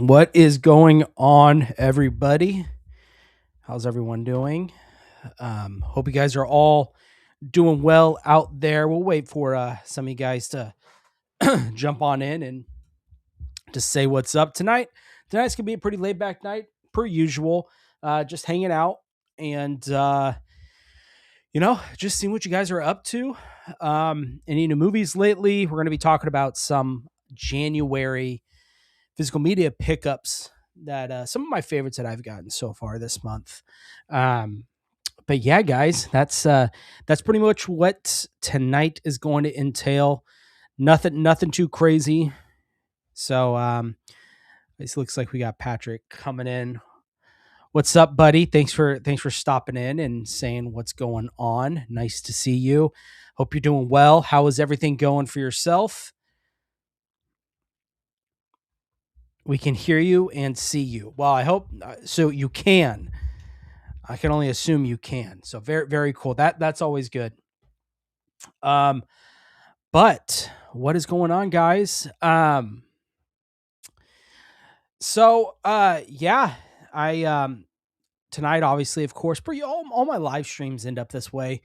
What is going on, everybody? How's everyone doing? Hope you guys are all doing well out there. We'll wait for some of you guys to jump on in and to say what's up tonight. Tonight's gonna be a pretty laid back night, per usual. Just hanging out and just seeing what you guys are up to. Any new movies lately? We're gonna be talking about some January physical media pickups that some of my favorites that I've gotten so far this month. Um, but yeah, guys, that's pretty much what tonight is going to entail. Nothing too crazy. So this looks like we got Patrick coming in. What's up, buddy? Thanks for stopping in and saying what's going on. Nice to see you. Hope you're doing well. How is everything going for yourself? We can hear you and see you. Well, I hope so. You can. I can only assume you can. So very cool. That's always good. Um, but what is going on, guys? Yeah, I tonight obviously, of course, all my live streams end up this way.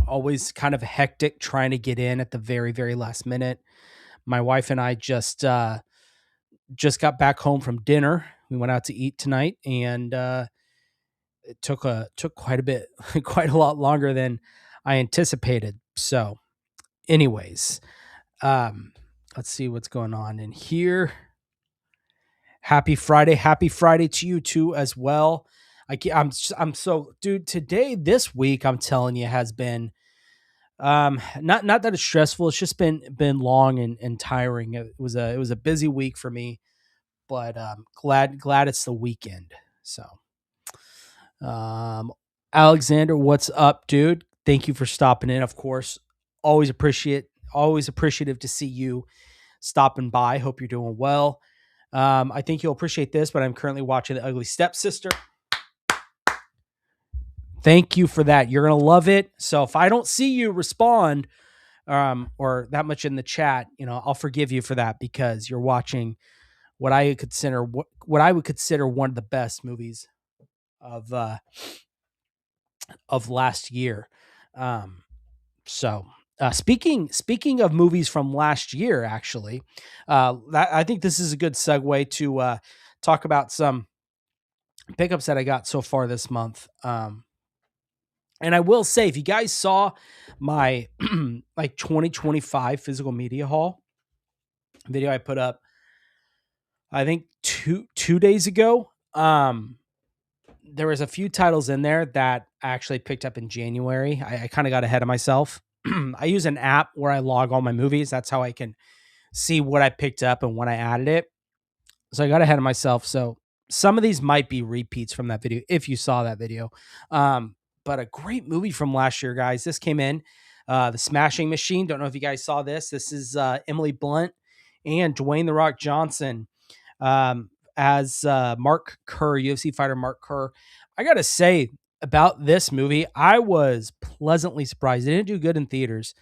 Always kind of hectic trying to get in at the very last minute. My wife and I just got back home from dinner. We went out to eat tonight, and it took quite a bit, quite a lot longer than I anticipated. So, anyways, um, let's see what's going on in here. Happy Friday to you too as well. I'm so dude. Today, this week, I'm telling you, has been not that it's stressful. It's just been long and tiring. It was a busy week for me, but glad it's the weekend. So. Um, Alexander, what's up, dude? Thank you for stopping in. Of course, always appreciative to see you stopping by. Hope you're doing well. I think you'll appreciate this, but I'm currently watching The Ugly Stepsister. Thank you for that. You're gonna love it. So if I don't see you respond, or that much in the chat, I'll forgive you for that because you're watching what I would consider one of the best movies of last year. Um, speaking of movies from last year, actually, I think this is a good segue to talk about some pickups that I got so far this month. And I will say, if you guys saw my like 2025 physical media haul video I put up, I think two days ago, there was a few titles in there that I actually picked up in January. I kind of got ahead of myself. I use an app where I log all my movies. That's how I can see what I picked up and when I added it. So I got ahead of myself. So some of these might be repeats from that video if you saw that video. But a great movie from last year, guys. This came in, The Smashing Machine. Don't know if you guys saw this. This is Emily Blunt and Dwayne The Rock Johnson. As Mark Kerr, UFC fighter Mark Kerr. I got to say about this movie, I was pleasantly surprised. It didn't do good in theaters,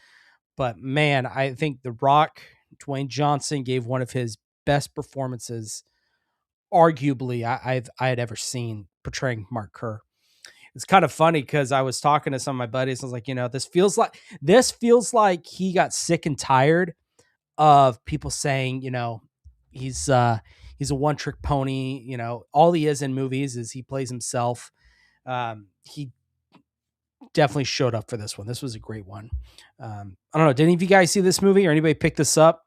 but man, I think The Rock, Dwayne Johnson, gave one of his best performances, arguably, I had ever seen portraying Mark Kerr. It's kind of funny because I was talking to some of my buddies. I was like, this feels like he got sick and tired of people saying, he's he's a one trick pony. All he is in movies is he plays himself. He definitely showed up for this one. This was a great one. I don't know. Did any of you guys see this movie or anybody pick this up?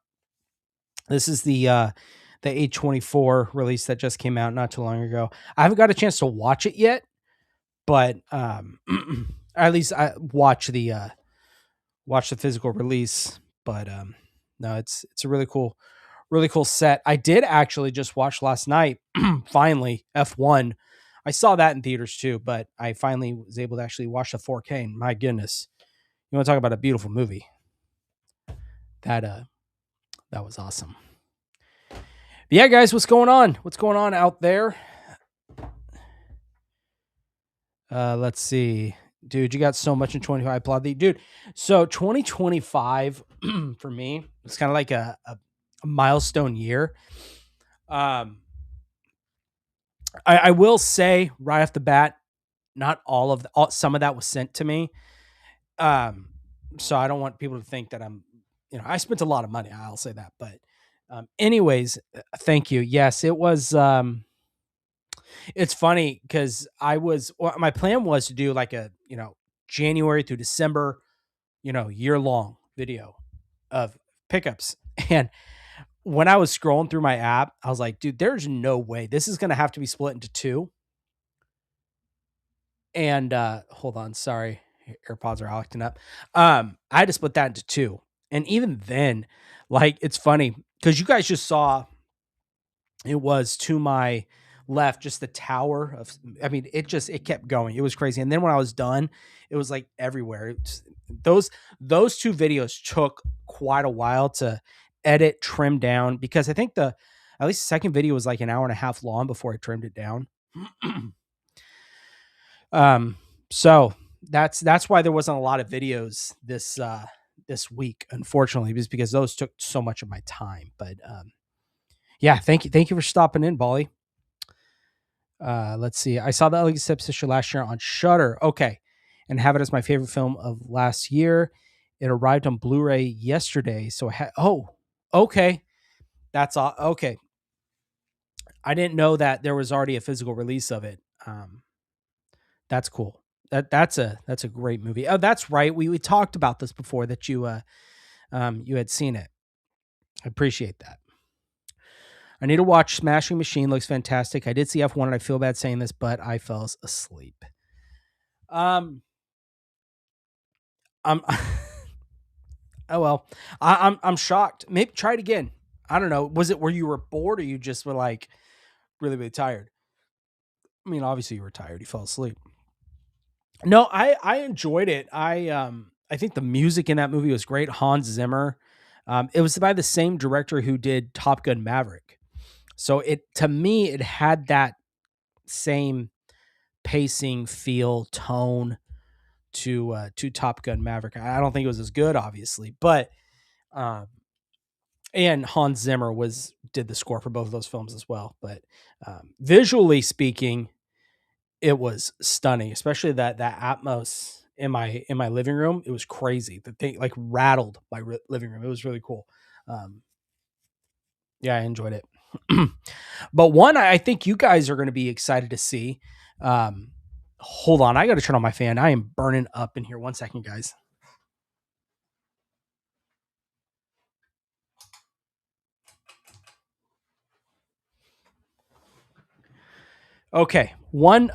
This is the A24 release that just came out not too long ago. I haven't got a chance to watch it yet, but at least I watch the physical release. But no, it's a really cool set. I did actually just watch last night, finally, F1. I saw that in theaters too, but I finally was able to actually watch the 4K. And my goodness, you want to talk about a beautiful movie? That was awesome. But yeah, guys, what's going on? What's going on out there? Let's see. Dude, you got so much in 2025. I applaud you. Dude, so 2025 for me, it's kind of like a milestone year. Um, I will say right off the bat, not all of some of that was sent to me. Um, so I don't want people to think that I spent a lot of money. I'll say that, but anyways, thank you. Yes, it was. It's funny because my plan was to do like a January through December, year long video of pickups. And when I was scrolling through my app, I was like, dude, there's no way this is going to have to be split into two. And hold on, sorry, AirPods are acting up. I had to split that into two, and even then, like, it's funny because you guys just saw it was to my left, just the tower of. I mean, it kept going. It was crazy, and then when I was done, it was like everywhere. Those those two videos took quite a while to edit, trim down because I think the at least the second video was like an hour and a half long before I trimmed it down. Um, so that's why there wasn't a lot of videos this week, unfortunately, just because those took so much of my time. But yeah, thank you for stopping in, Bolly. Let's see. I saw the Ugly Stepsister last year on Shutter. Okay, and have it as my favorite film of last year. It arrived on Blu-ray yesterday, so okay, that's all. Okay, I didn't know that there was already a physical release of it. That's cool. That's a great movie. Oh, that's right. We talked about this before that you had seen it. I appreciate that. I need to watch Smashing Machine. Looks fantastic. I did see F1 and I feel bad saying this, but I fell asleep. Um, I'm oh well. I'm shocked. Maybe try it again. I don't know. Was it where you were bored or you just were like really really tired? I mean, obviously you were tired. You fell asleep. No, I enjoyed it. I think the music in that movie was great. Hans Zimmer. It was by the same director who did Top Gun Maverick. So it to me it had that same pacing, feel, tone to Top Gun Maverick. I don't think it was as good, obviously, but um, and Hans Zimmer was did the score for both of those films as well. But visually speaking, it was stunning, especially that Atmos in my living room. It was crazy. The thing like rattled my living room. It was really cool. Um, yeah, I enjoyed it. But one I think you guys are going to be excited to see. Um, hold on, I got to turn on my fan. I am burning up in here. One second, guys. Okay, one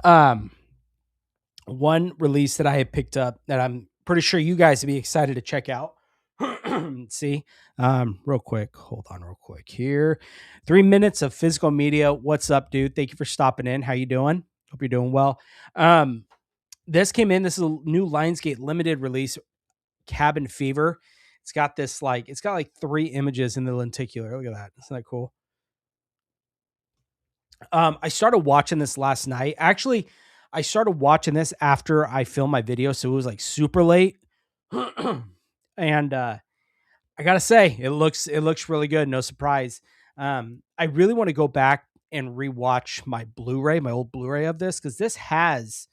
release that I had picked up that I'm pretty sure you guys would be excited to check out. See, real quick, hold on, real quick here. 3 minutes of physical media. What's up, dude? Thank you for stopping in. How you doing? Hope you're doing well. This came in. This is a new Lionsgate limited release, Cabin Fever. It's got like three images in the lenticular. Look at that. Isn't that cool? I started watching this last night. Actually, I started watching this after I filmed my video, so it was like super late. And I gotta say, it looks really good. No surprise. I really want to go back and rewatch my Blu-ray, my old Blu-ray of this, because this has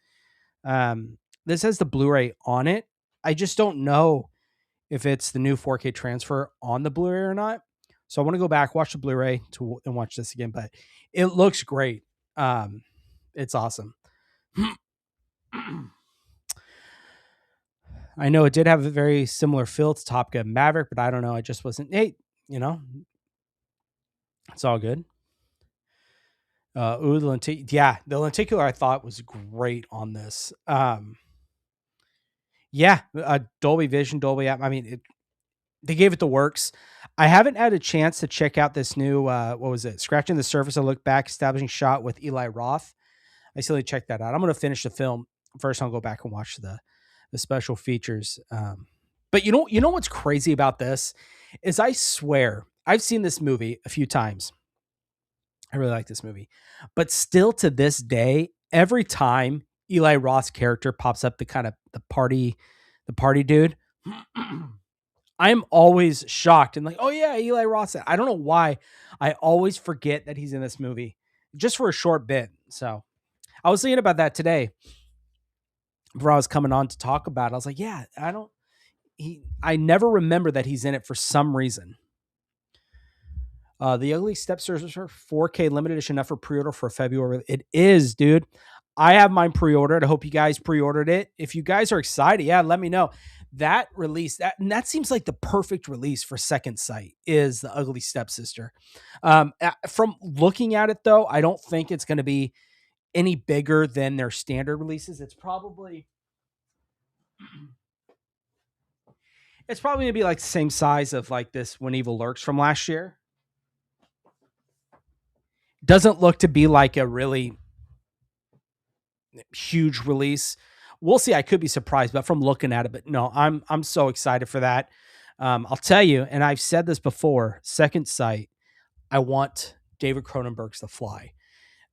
the Blu-ray on it. I just don't know if it's the new 4K transfer on the Blu-ray or not. So I want to go back, watch the Blu-ray and watch this again. But it looks great. It's awesome. I know it did have a very similar feel to Top Gun Maverick, but I don't know. I just wasn't. Hey, you know, it's all good. Yeah, the lenticular I thought was great on this. Yeah, Dolby Vision, Dolby App. I mean, they gave it the works. I haven't had a chance to check out this new what was it? Scratching the Surface. A look back, establishing shot with Eli Roth. I still need to check that out. I'm going to finish the film first. I'll go back and watch the special features. But you know what's crazy about this is I swear I've seen this movie a few times. I really like this movie, but still to this day, every time Eli Roth's character pops up, the kind of the party dude, I'm always shocked and like, oh yeah, Eli Roth. I don't know why. I always forget that he's in this movie just for a short bit. So I was thinking about that today before I was coming on to talk about it. I was like, yeah, I never remember that he's in it for some reason. The Ugly Stepsister 4K limited edition up for pre-order for February. It is, dude. I have mine pre-ordered. I hope you guys pre-ordered it. If you guys are excited, yeah, let me know. That release, that seems like the perfect release for Second Sight is The Ugly Stepsister. From looking at it though, I don't think it's going to be any bigger than their standard releases. It's probably gonna be like the same size of like this When Evil Lurks from last year. Doesn't look to be like a really huge release. We'll see. I could be surprised, but from looking at it, but no, I'm so excited for that. I'll tell you, and I've said this before. Second Sight, I want David Cronenberg's The Fly.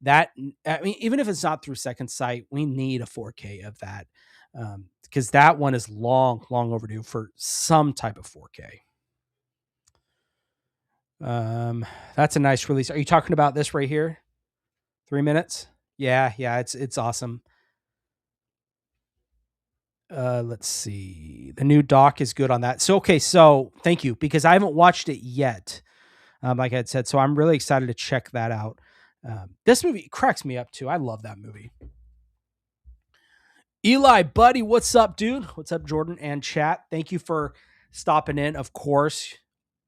That I mean, even if it's not through Second Sight, we need a 4K of that because that one is long, long overdue for some type of 4K. That's a nice release. Are you talking about this right here? 3 minutes? Yeah, yeah, it's awesome. Let's see. The new doc is good on that. So okay, so thank you because I haven't watched it yet. Like I had said, so I'm really excited to check that out. This movie cracks me up too. I love that movie. Eli, buddy, what's up, dude? What's up, Jordan and chat? Thank you for stopping in. Of course,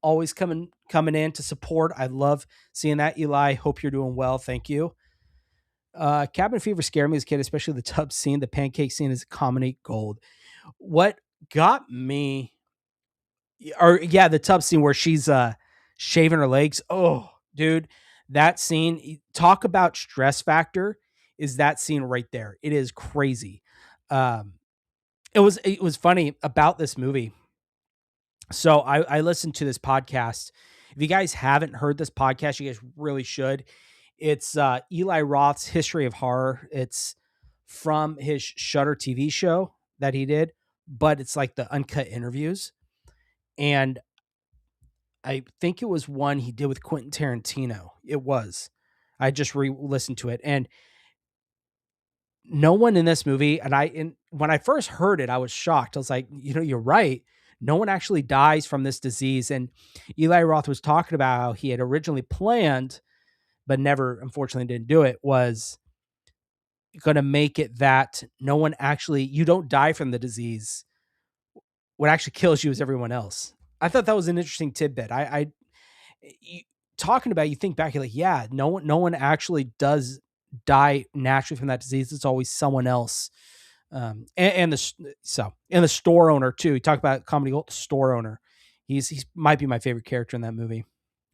always coming in to support. I love seeing that, Eli. Hope you're doing well. Thank you. Cabin Fever scared me as a kid, especially the tub scene. The pancake scene is comedy gold. What got me, or yeah, the tub scene where she's shaving her legs. Oh, dude, that scene. Talk about stress factor. Is that scene right there? It is crazy. Um, it was funny about this movie. So I listened to this podcast. If you guys haven't heard this podcast, you guys really should. It's Eli Roth's History of Horror. It's from his Shutter TV show that he did, but it's like the uncut interviews. And I think it was one he did with Quentin Tarantino. It was. I just re-listened to it, and no one in this movie. And when I first heard it, I was shocked. I was like, you're right. No one actually dies from this disease. And Eli Roth was talking about how he had originally planned, but never, unfortunately, didn't do it. Was going to make it that no one actually, you don't die from the disease. What actually kills you is everyone else. I thought that was an interesting tidbit. You, talking about, you think back, you're like, yeah, no one actually does die naturally from that disease. It's always someone else. And the store owner too. He talked about comedy gold, the store owner. He's might be my favorite character in that movie.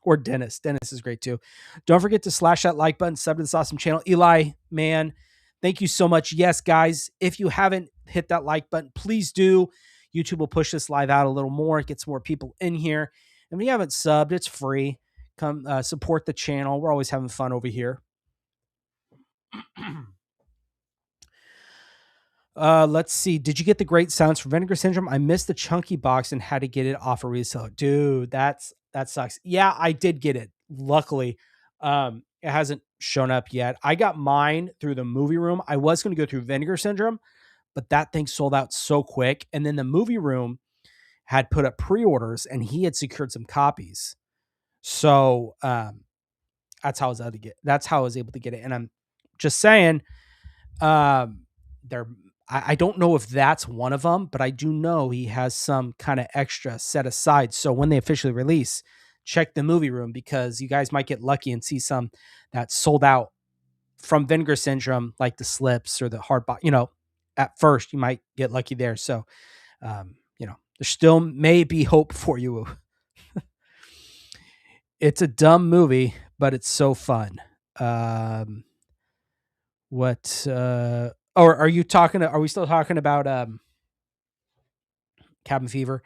Or Dennis. Dennis is great too. Don't forget to slash that like button, sub to this awesome channel. Eli, man, thank you so much. Yes, guys, if you haven't hit that like button, please do. YouTube will push this live out a little more. It gets more people in here. And if you haven't subbed, it's free. Come support the channel. We're always having fun over here. Let's see. Did you get the great sounds for Vinegar Syndrome? I missed the chunky box and had to get it off a resale. Dude, that sucks. Yeah, I did get it. Luckily, it hasn't shown up yet. I got mine through the movie room. I was going to go through Vinegar Syndrome, but that thing sold out so quick. And then the movie room had put up pre-orders and he had secured some copies. So, that's how I was able to get. That's how I was able to get it. And I'm just saying, there. I don't know if that's one of them, but I do know he has some kind of extra set aside. So when they officially release, check the movie room because you guys might get lucky and see some that sold out from Vinegar Syndrome, like the slips or the hard box. At first you might get lucky there. So, there still may be hope for you. It's a dumb movie, but it's so fun. What? Or are you talking? Are we still talking about Cabin Fever?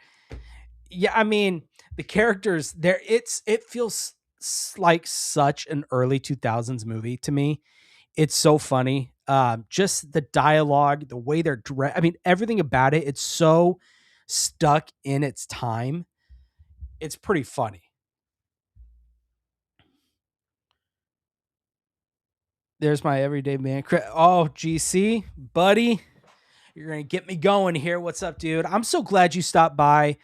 Yeah, I mean the characters there. It feels like such an early 2000s movie to me. It's so funny. Just the dialogue, the way they're dressed. I mean, everything about it. It's so stuck in its time. it's pretty funny. There's my everyday man. Oh, GC, buddy, you're gonna get me going here. What's up, dude? I'm so glad you stopped by.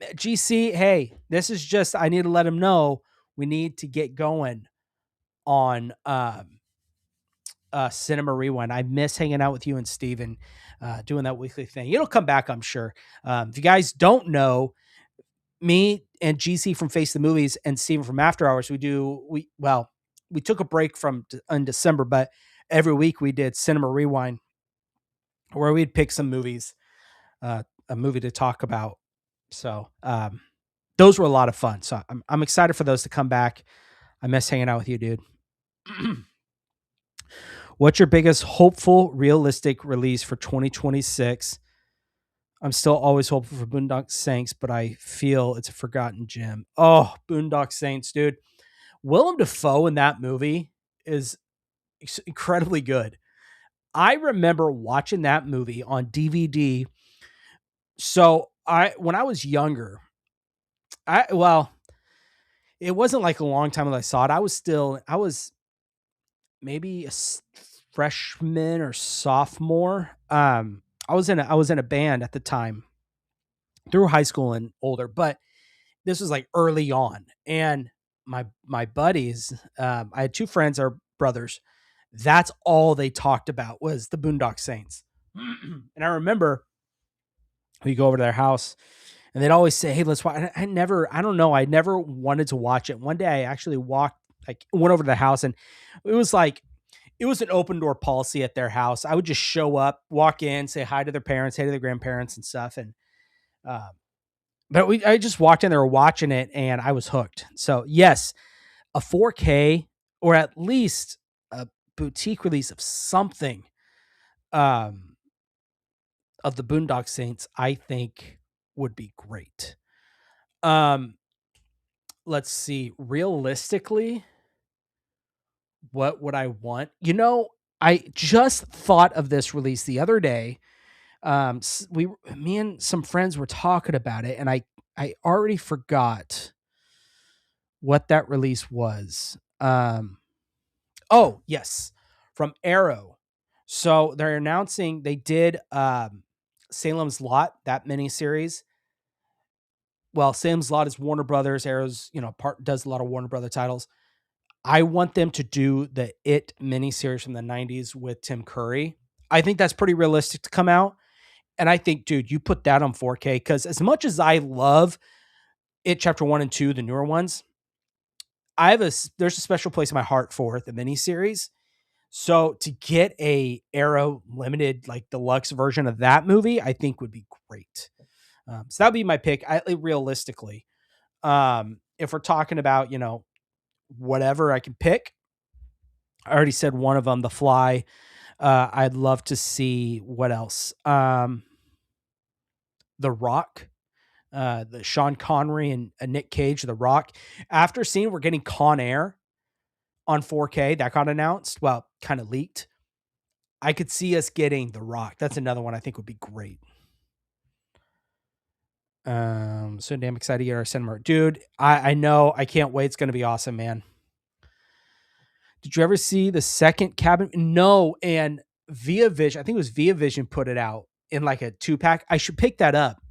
GC, hey, this is just I need to let him know we need to get going on Cinema Rewind. I miss hanging out with you and Steven, doing that weekly thing. It'll come back, I'm sure. If you guys don't know, me and GC from Face the Movies and Steven from After Hours, we took a break from in December, but every week we did Cinema Rewind where we'd pick some movies, a movie to talk about. So those were a lot of fun. So I'm excited for those to come back. I miss hanging out with you, dude. What's your biggest hopeful, realistic release for 2026? I'm still always hopeful for Boondock Saints, but I feel it's a forgotten gem. Oh, Boondock Saints, dude. Willem Dafoe in that movie is incredibly good. I remember watching that movie on DVD. So when I was younger, it wasn't like a long time when I saw it. I was maybe freshman or sophomore. I was in a band at the time through high school and older, but this was like early on. And my buddies, I had two friends, our brothers. That's all they talked about was the Boondock Saints. And I remember we go over to their house and they'd always say, "Hey, let's watch." I don't know. I never wanted to watch it. One day I actually went over to the house and it was like, it was an open door policy at their house. I would just show up, walk in, say hi to their parents, hey to their grandparents and stuff. And, uh, I just walked in, they were watching it and I was hooked. So yes, a 4K or at least a boutique release of something, um, of the Boondock Saints, I think would be great. Um, let's see. Realistically, what would I want? I just thought of this release the other day. Me and some friends were talking about it, and I already forgot what that release was. Oh yes, from Arrow. So they're announcing they did Salem's Lot, that miniseries. Well, Salem's Lot is Warner Brothers. Arrow's part does a lot of Warner Brother titles. I want them to do the It miniseries from the 90s with Tim Curry. I think that's pretty realistic to come out. And I think, dude, you put that on 4K because as much as I love It Chapter 1 and 2, the newer ones, there's a special place in my heart for the miniseries. So to get a Arrow limited, like deluxe version of that movie, I think would be great. So that'd be my pick. Realistically, if we're talking about, whatever I can pick, I already said one of them, The Fly. I'd love to see what else. The Rock, the Sean Connery and Nick Cage, The Rock. After seeing we're getting Con Air on 4K, that got announced. Well, kind of leaked. I could see us getting The Rock. That's another one I think would be great. So damn excited to get our cinema. Dude, I know. I can't wait. It's going to be awesome, man. Did you ever see the second Cabin? No. And Via Vision, I think it was Via Vision put it out in like a 2-pack. I should pick that up.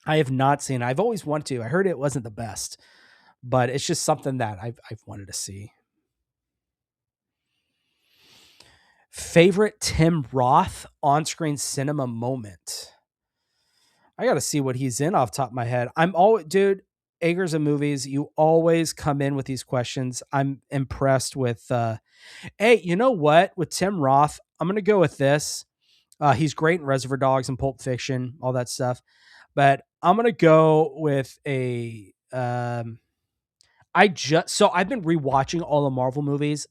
I have not seen it. I've always wanted to. I heard it wasn't the best, but it's just something that I've wanted to see. Favorite Tim Roth on-screen cinema moment? I got to see what he's in off the top of my head. Dude, Eggers of Movies, you always come in with these questions. I'm impressed with, hey, you know what? With Tim Roth, I'm going to go with this. He's great in Reservoir Dogs and Pulp Fiction, all that stuff. But I'm going to go with I've been rewatching all the Marvel movies,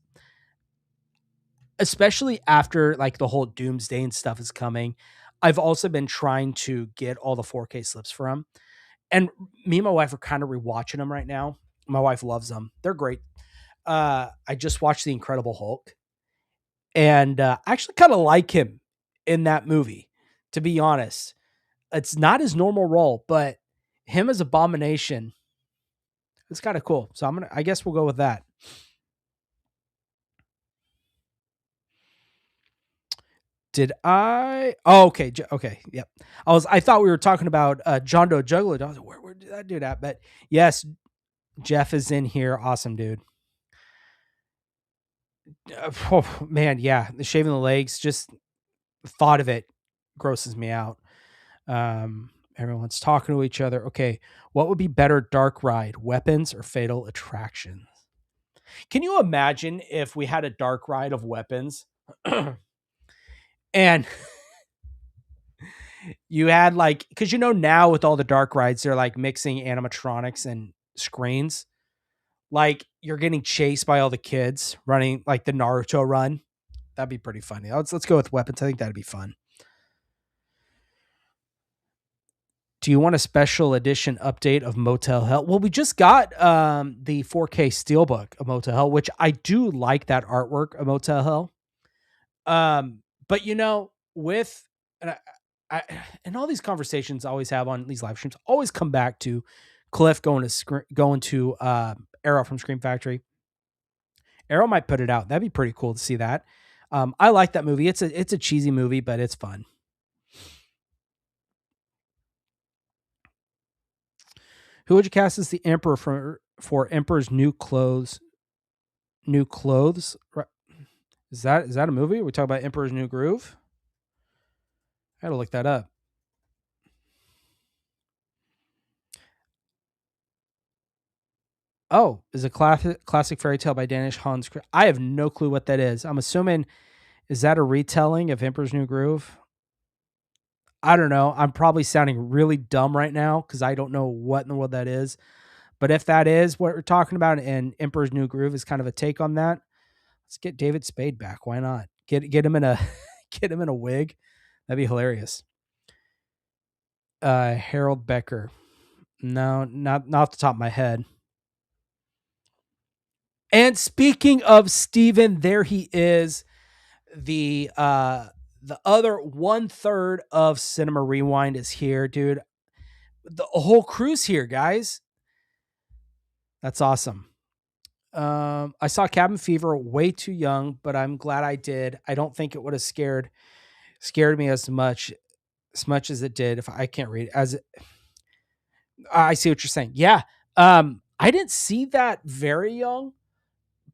especially after like the whole Doomsday and stuff is coming. I've also been trying to get all the 4K slips for them. And me and my wife are kind of rewatching them right now. My wife loves them. They're great. I just watched The Incredible Hulk and I actually kind of like him in that movie, to be honest. It's not his normal role, but him as Abomination. It's kind of cool. So I guess we'll go with that. Did I? Oh, okay. Okay. Yep. I thought we were talking about John Doe Juggler. I was like, where did that do that? But yes, Jeff is in here. Awesome, dude. Oh, man. Yeah. The shaving the legs, just the thought of it grosses me out. Everyone's talking to each other. Okay. What would be better, dark ride, weapons or fatal attractions? Can you imagine if we had a dark ride of weapons and you had like, because now with all the dark rides, they're like mixing animatronics and screens. Like you're getting chased by all the kids running like the Naruto run. That'd be pretty funny. Let's go with weapons. I think that'd be fun. Do you want a special edition update of Motel Hell? Well, we just got the 4K steelbook of Motel Hell, which I do like that artwork of Motel Hell. But with and I and all these conversations I always have on these live streams always come back to Cliff going to Arrow from Scream Factory. Arrow might put it out. That'd be pretty cool to see that. I like that movie. It's a cheesy movie, but it's fun. Who would you cast as the Emperor for Emperor's New Clothes? New Clothes? Is that a movie? We talk about Emperor's New Groove. I had to look that up. Oh, is a classic fairy tale by Danish Hans. I have no clue what that is. I'm assuming is that a retelling of Emperor's New Groove? I don't know. I'm probably sounding really dumb right now because I don't know what in the world that is. But if that is what we're talking about, and Emperor's New Groove is kind of a take on that, let's get David Spade back. Why not? Get him in a get him in a wig. That'd be hilarious. Harold Becker. No, not off the top of my head. And speaking of Steven, there he is. The other 1/3 of Cinema Rewind is here, dude. The whole crew's here, guys. That's awesome. I saw Cabin Fever way too young, but I'm glad I did. I don't think it would have scared me as much as it did. If I can't read it, I see what you're saying. Yeah. I didn't see that very young,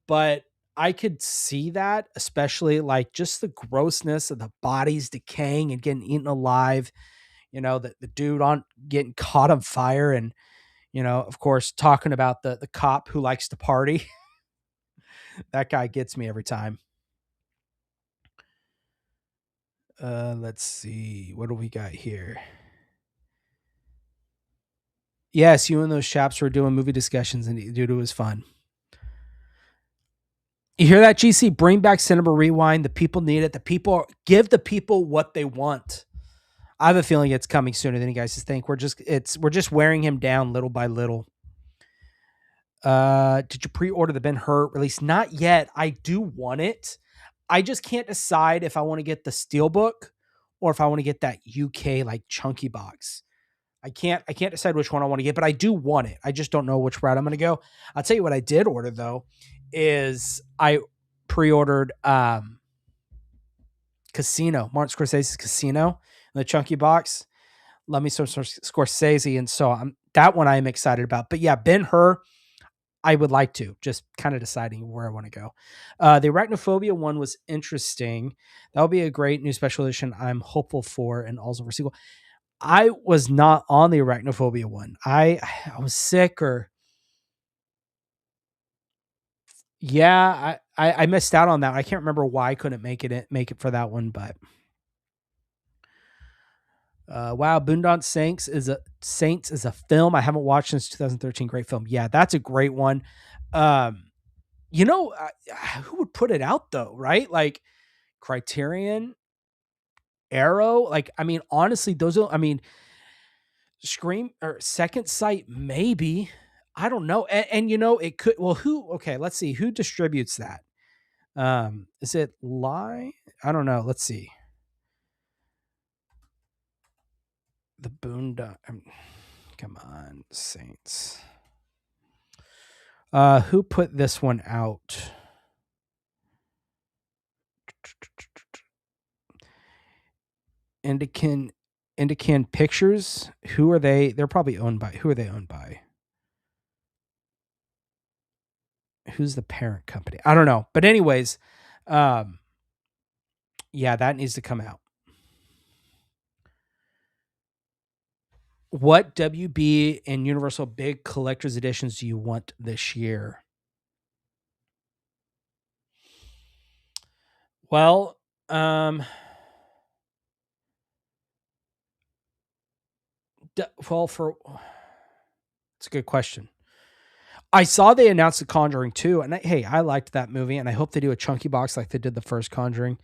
but I could see that, especially like just the grossness of the bodies decaying and getting eaten alive. The dude on getting caught on fire, and of course, talking about the cop who likes to party. That guy gets me every time. Let's see. What do we got here? Yes, you and those chaps were doing movie discussions, and dude, it was fun. You hear that, GC? Bring back Cinema Rewind. The people need it. Give the people what they want. I have a feeling it's coming sooner than you guys think. We're just wearing him down little by little. Did you pre-order the Ben Hur release? Not yet. I do want it. I just can't decide if I want to get the steelbook or if I want to get that UK like chunky box. I can't decide which one I want to get, but I do want it. I just don't know which route I'm going to go. I'll tell you what I did order though is I pre-ordered Casino, Martin Scorsese's Casino in the chunky box. Love me some Scorsese, and so that one I am excited about. But yeah, Ben Hur, I would like to, just kind of deciding where I want to go. The Arachnophobia one was interesting. That will be a great new special edition I'm hopeful for, and also for sequel. I was not on the Arachnophobia one. I was sick, or yeah, I missed out on that. I can't remember why I couldn't make it for that one, but wow, Boondock Saints is a film I haven't watched since 2013. Great film. Yeah, that's a great one. Um, who would put it out though, right? Like Criterion, Arrow. Like, I mean, honestly, Scream or Second Sight, maybe. I don't know. And it could. Well, who? Okay, let's see who distributes that. Is it Lie? I don't know. Let's see. The Boondock. Come on, Saints. Who put this one out? Indican Indican Pictures. Who are they? They're probably owned by. Who are they owned by? Who's the parent company? I don't know. But anyways, um, yeah, that needs to come out. What WB and Universal big collector's editions do you want this year? Well, um, well, for it's a good question. I saw they announced The Conjuring 2, and hey, I liked that movie, and I hope they do a chunky box like they did the first Conjuring.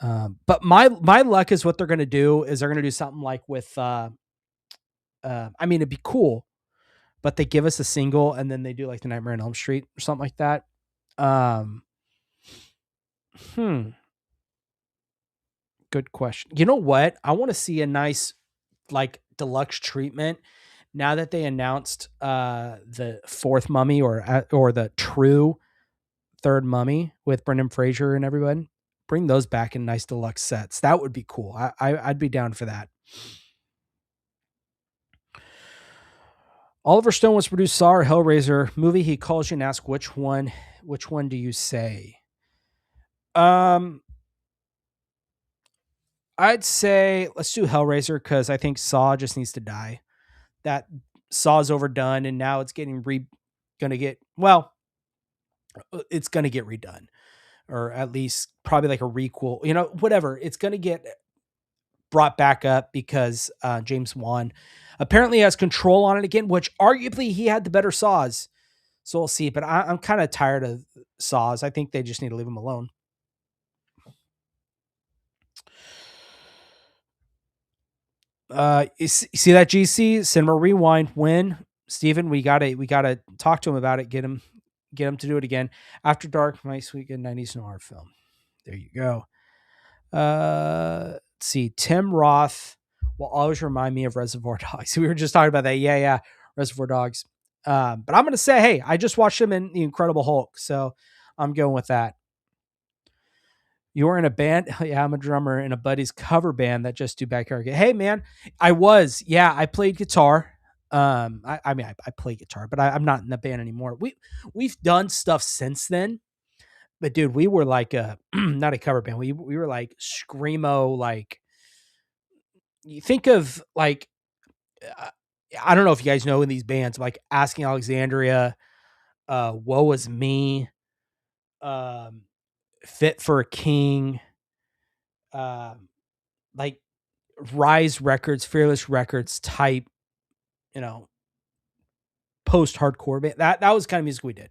But my luck is what they're going to do is they're going to do something like with. I mean, it'd be cool, but they give us a single, and then they do like the Nightmare on Elm Street or something like that. Um, hmm, good question. You know what? I want to see a nice like deluxe treatment now that they announced the fourth Mummy or the true third Mummy with Brendan Fraser and everybody. Bring those back in nice deluxe sets. That would be cool. I'd be down for that. Oliver Stone was produced Saw or Hellraiser movie. He calls you and asks which one. Which one do you say? Um, I'd say let's do Hellraiser because I think Saw just needs to die. That Saw's overdone, and now it's getting gonna get well. It's gonna get redone, or at least probably like a requel. You know, whatever. It's gonna get brought back up because James Wan apparently has control on it again, which arguably he had the better Saws. So we'll see. But I'm kind of tired of Saws. I think they just need to leave him alone. You see that GC Cinema Rewind win, Steven? We gotta talk to him about it. Get him to do it again. After Dark, my sweet good 90s noir film. There you go. Let's see. Tim Roth will always remind me of Reservoir Dogs. We were just talking about that. Yeah. Reservoir Dogs. But I'm gonna say, hey, I just watched him in The Incredible Hulk, so I'm going with that. You're in a band. Yeah, I'm a drummer in a buddy's cover band that just do backyard. Hey, man, I was. Yeah, I played guitar. I mean, I play guitar, but I'm not in the band anymore. We've done stuff since then, but dude, we were like a not a cover band. We were like screamo. Like you think of like uh, I don't know if you guys know in these bands like Asking Alexandria, Woe Is Me, um, Fit for a King, um, like Rise Records, Fearless Records type, you know, post hardcore band. That was kind of music we did.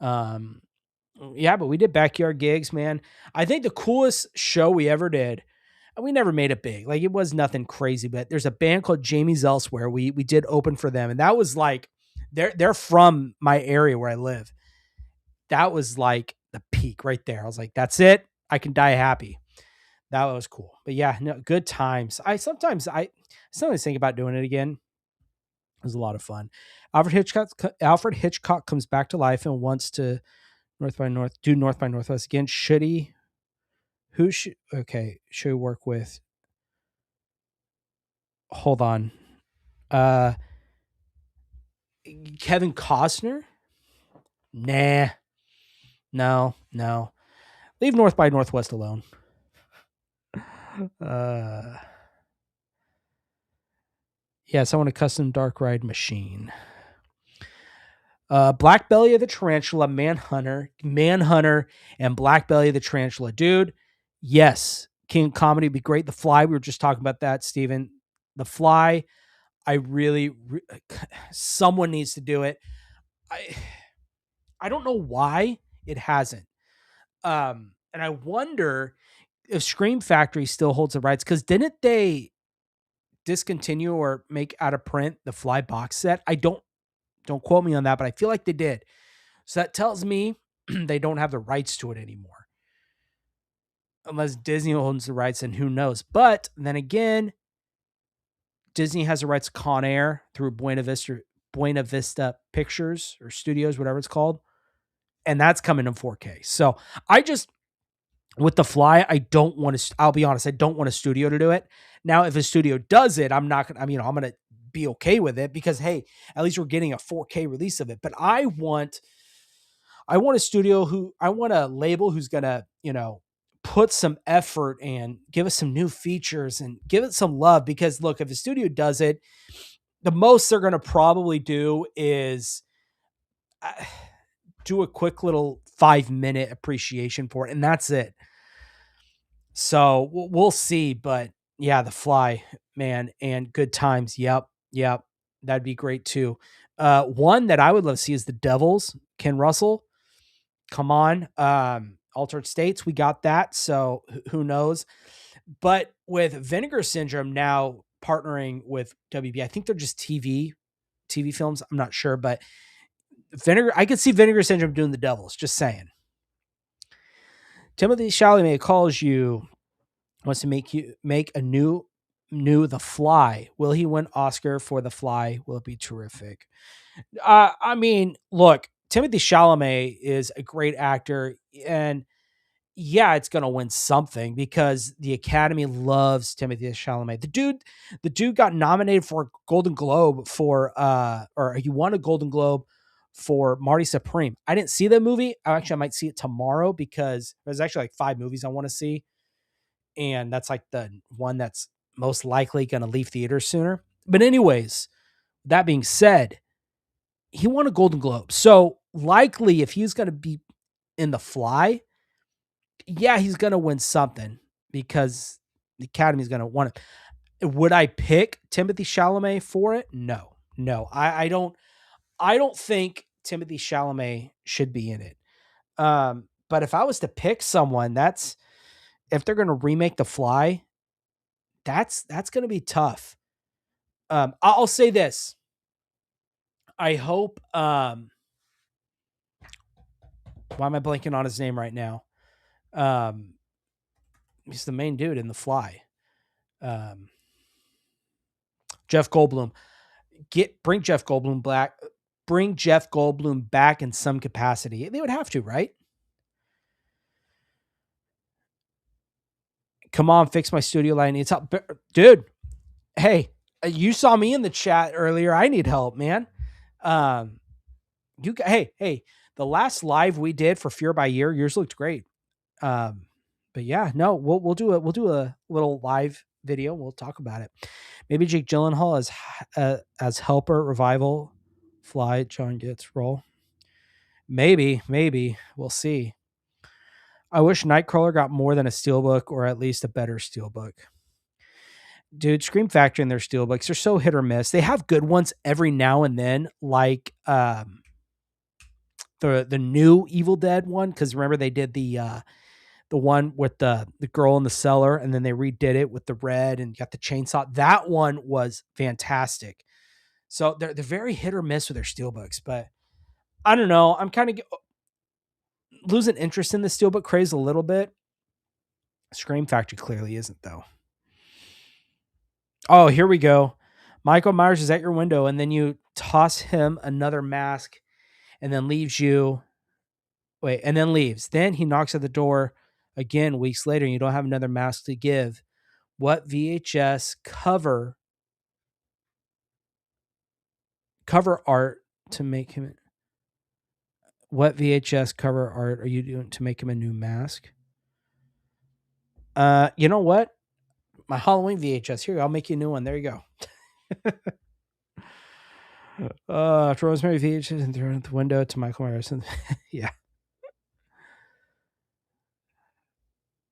Um, yeah, but we did backyard gigs, man. I think the coolest show we ever did, and we never made it big. Like it was nothing crazy, but there's a band called Jamie's Elsewhere. We did open for them, and that was like they're from my area where I live. That was like the peak right there. I was like, that's it. I can die happy. That was cool. But yeah, no, good times. I sometimes think about doing it again. It was a lot of fun. Alfred Hitchcock comes back to life and wants to North by Northwest again. Should he? Who should? Okay, should we work with? Hold on. Uh, Kevin Costner? Nah, no. Leave North by Northwest alone. Uh, yes, I want a custom dark ride machine. Black Belly of the Tarantula, Manhunter, and Black Belly of the Tarantula. Dude, yes. King of Comedy would be great. The Fly, we were just talking about that, Steven. The Fly, I really, someone needs to do it. I, I don't know why it hasn't. And I wonder if Scream Factory still holds the rights because didn't they discontinue or make out of print the Fly box set? Don't quote me on that, but I feel like they did. So that tells me they don't have the rights to it anymore. Unless Disney owns the rights, and who knows. But then again, Disney has the rights to Con Air through Buena Vista Pictures or Studios, whatever it's called, and that's coming in 4K. So I just with The Fly, I don't want to. I'll be honest, I don't want a studio to do it. Now, if a studio does it, I'm not gonna. I mean, I'm gonna be okay with it because hey, at least we're getting a 4K release of it. But I want a studio who I want a label who's gonna, put some effort and give us some new features and give it some love. Because look, if a studio does it, the most they're gonna probably do is uh, do a quick little 5 minute appreciation for it, and that's it. So we'll see, but yeah, The Fly, man, and Good Times. Yep, yep, that'd be great too. One that I would love to see is The Devils. Ken Russell, come on. Altered States, we got that. So who knows? But with Vinegar Syndrome now partnering with WB, I think they're just TV films. I'm not sure, but Vinegar, I could see Vinegar Syndrome doing The Devils. Just saying. Timothy Chalamet calls you, wants to make a new The Fly. Will he win Oscar for The Fly? Will it be terrific? I mean, look, Timothy Chalamet is a great actor, and yeah, it's gonna win something because the Academy loves Timothy Chalamet. The dude got nominated for a Golden Globe or he won a Golden Globe for Marty Supreme. I didn't see that movie. I might see it tomorrow because there's actually like 5 movies I want to see, and that's like the one that's most likely going to leave theaters sooner. But anyways, that being said, he won a Golden Globe. So likely if he's going to be in The Fly, yeah, he's going to win something because the Academy's going to want it. Would I pick Timothy Chalamet for it? No. No. I don't think Timothy Chalamet should be in it. But if I was to pick someone, that's if they're going to remake The Fly, that's going to be tough. I'll say this. I hope. Why am I blanking on his name right now? Um, he's the main dude in The Fly. Um, Jeff Goldblum. Bring Jeff Goldblum back. Bring Jeff Goldblum back in some capacity. They would have to, right? Come on, fix my studio lighting. It's up, dude. Hey, you saw me in the chat earlier. I need help, man. Um, hey, the last live we did for Fear by Year, yours looked great. Um, but yeah, no, we'll do a little live video. We'll talk about it. Maybe Jake Gyllenhaal as Helper Revival Fly John gets role. Maybe we'll see. I wish Nightcrawler got more than a steelbook or at least a better steelbook. Dude, Scream Factory and their steelbooks are so hit or miss. They have good ones every now and then, like the new Evil Dead one. Because remember they did the one with the girl in the cellar, and then they redid it with the red and got the chainsaw. That one was fantastic. So they're very hit or miss with their steelbooks, but I don't know. I'm kind of losing interest in the steelbook craze a little bit. Scream Factory clearly isn't though. Oh, here we go. Michael Myers is at your window, and then you toss him another mask, and then leaves you. Wait, and then leaves. Then he knocks at the door again weeks later, and you don't have another mask to give. What VHS cover art to make him? What VHS cover art are you doing to make him a new mask? You know what? My Halloween VHS. Here, I'll make you a new one. There you go. Rosemary VHS and throw it out the window to Michael Myers. Yeah.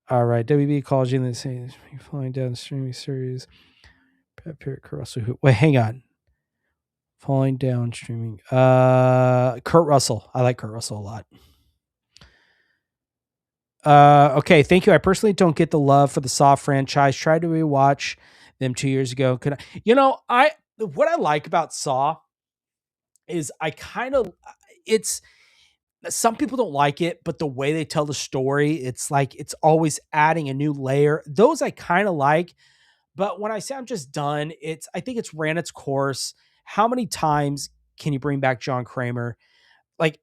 All right. WB calls you and they say you're falling down streaming series. Wait, hang on. Falling down streaming. Kurt Russell. I like Kurt Russell a lot. Okay, thank you. I personally don't get the love for the Saw franchise. Tried to rewatch them 2 years ago. What I like about Saw is it's some people don't like it, but the way they tell the story, it's like it's always adding a new layer. Those I kind of like, But when I say I'm just done, I think it's ran its course. How many times can you bring back John Kramer? Like,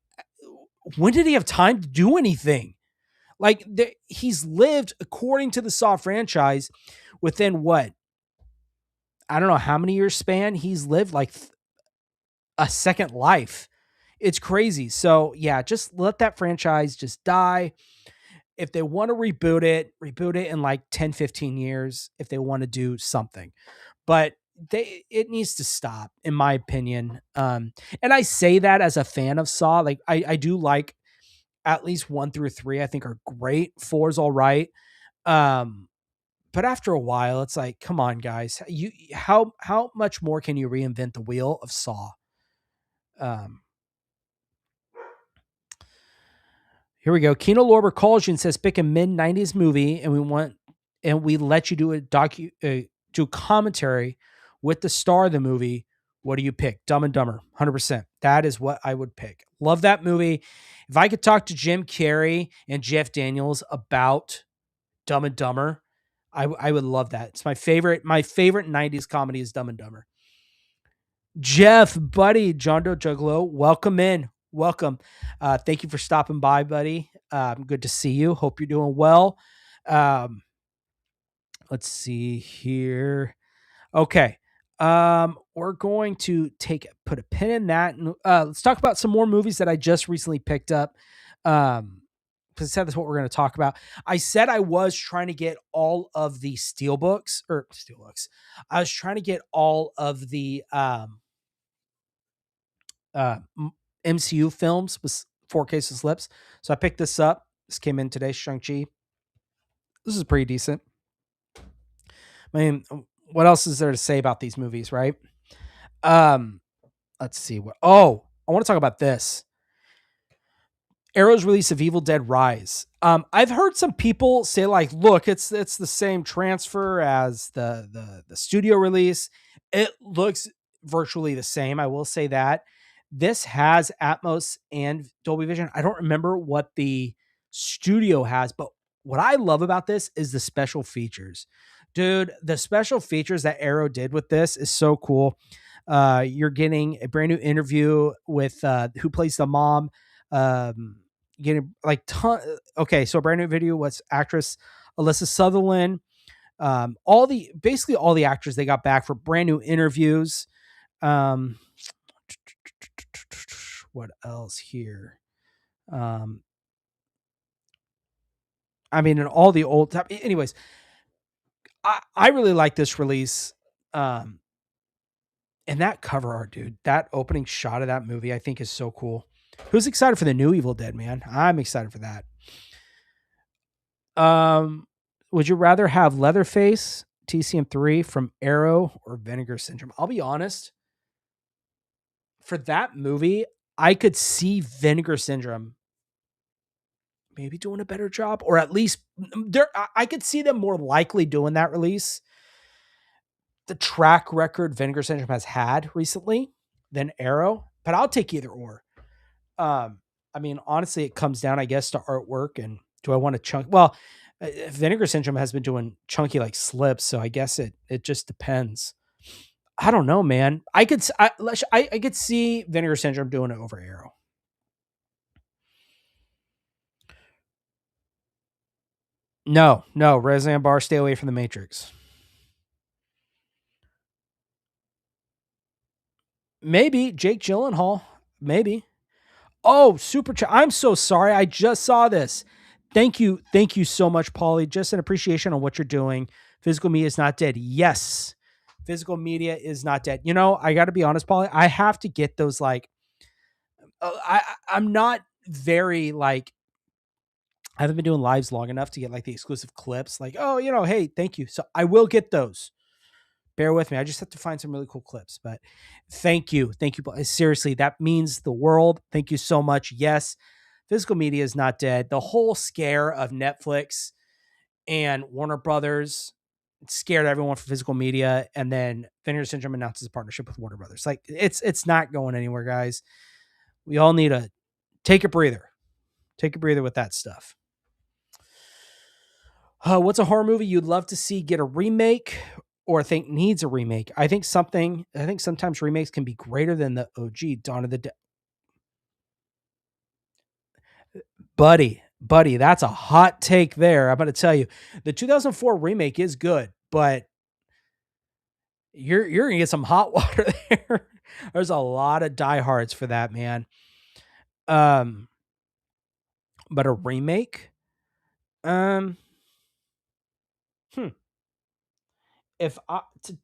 when did he have time to do anything? Like, he's lived, according to the Saw franchise, within what, I don't know how many years span he's lived, like a second life. It's crazy. So yeah, just let that franchise just die. If they want to reboot it in like 10, 15 years if they want to do something. But it needs to stop, in my opinion. And I say that as a fan of Saw. Like, I do like at least 1 through 3, I think, are great. 4's all right. Um, but after a while, it's like, come on, guys. How much more can you reinvent the wheel of Saw? Um, Here we go. Kino Lorber calls you and says, pick a mid '90s movie, and we let you do do commentary with the star of the movie. What do you pick? Dumb and Dumber, 100%. That is what I would pick. Love that movie. If I could talk to Jim Carrey and Jeff Daniels about Dumb and Dumber, I would love that. It's my favorite. My favorite '90s comedy is Dumb and Dumber. Jeff, buddy, John Doe Juggalo, welcome in. Welcome. Thank you for stopping by, buddy. Good to see you. Hope you're doing well. Um, let's see here. Okay. We're going to put a pin in that. And let's talk about some more movies that I just recently picked up. Because I said that's what we're going to talk about. I said I was trying to get all of the steelbooks. I was trying to get all of the uh, MCU films with 4K slips. So I picked this up. This came in today, Shang-Chi. This is pretty decent. I mean, what else is there to say about these movies, right? Um, let's see what. Oh, I want to talk about this. Arrow's release of Evil Dead Rise. I've heard some people say, like, look, it's the same transfer as the studio release. It looks virtually the same. I will say that. This has Atmos and Dolby Vision. I don't remember what the studio has, but what I love about this is the special features. Dude, the special features that Arrow did with this is so cool. You're getting a brand new interview with who plays the mom. Getting like okay, so a brand new video was actress Alyssa Sutherland. Basically all the actors they got back for brand new interviews. Um, what else here? Um, I mean, in all the old, anyways, I really like this release. Um, and that cover art, dude, that opening shot of that movie, I think is so cool. Who's excited for the new Evil Dead, man? I'm excited for that. Would you rather have Leatherface, TCM3 from Arrow, or Vinegar Syndrome? I'll be honest. For that movie, I could see Vinegar Syndrome maybe doing a better job, or at least I could see them more likely doing that release. The track record Vinegar Syndrome has had recently than Arrow, but I'll take either or. I mean, honestly, it comes down, I guess, to artwork and do I want to chunk? Well, Vinegar Syndrome has been doing chunky like slips, so I guess it just depends. I don't know, man. I could see Vinegar Syndrome doing it over Arrow. No, Roseanne Barr, stay away from the Matrix. Maybe Jake Gyllenhaal. Maybe. Oh, super chat. I'm so sorry. I just saw this. Thank you. Thank you so much, Paulie. Just an appreciation on what you're doing. Physical media is not dead. Yes. Physical media is not dead. You know, I got to be honest, Paulie. I have to get those like, I'm not very like, I haven't been doing lives long enough to get like the exclusive clips. Like, oh, hey, thank you. So I will get those. Bear with me. I just have to find some really cool clips, but thank you. Thank you. Seriously, that means the world. Thank you so much. Yes, physical media is not dead. The whole scare of Netflix and Warner Brothers scared everyone for physical media. And then Vinegar Syndrome announces a partnership with Warner Brothers. Like it's not going anywhere, guys. We all need to take a breather. Take a breather with that stuff. What's a horror movie you'd love to see get a remake or think needs a remake. I think sometimes remakes can be greater than the OG Dawn of the Dead. Buddy, that's a hot take there. I'm going to tell you. The 2004 remake is good, but you're going to get some hot water there. There's a lot of diehards for that, man. Um but a remake, um hmm, if I t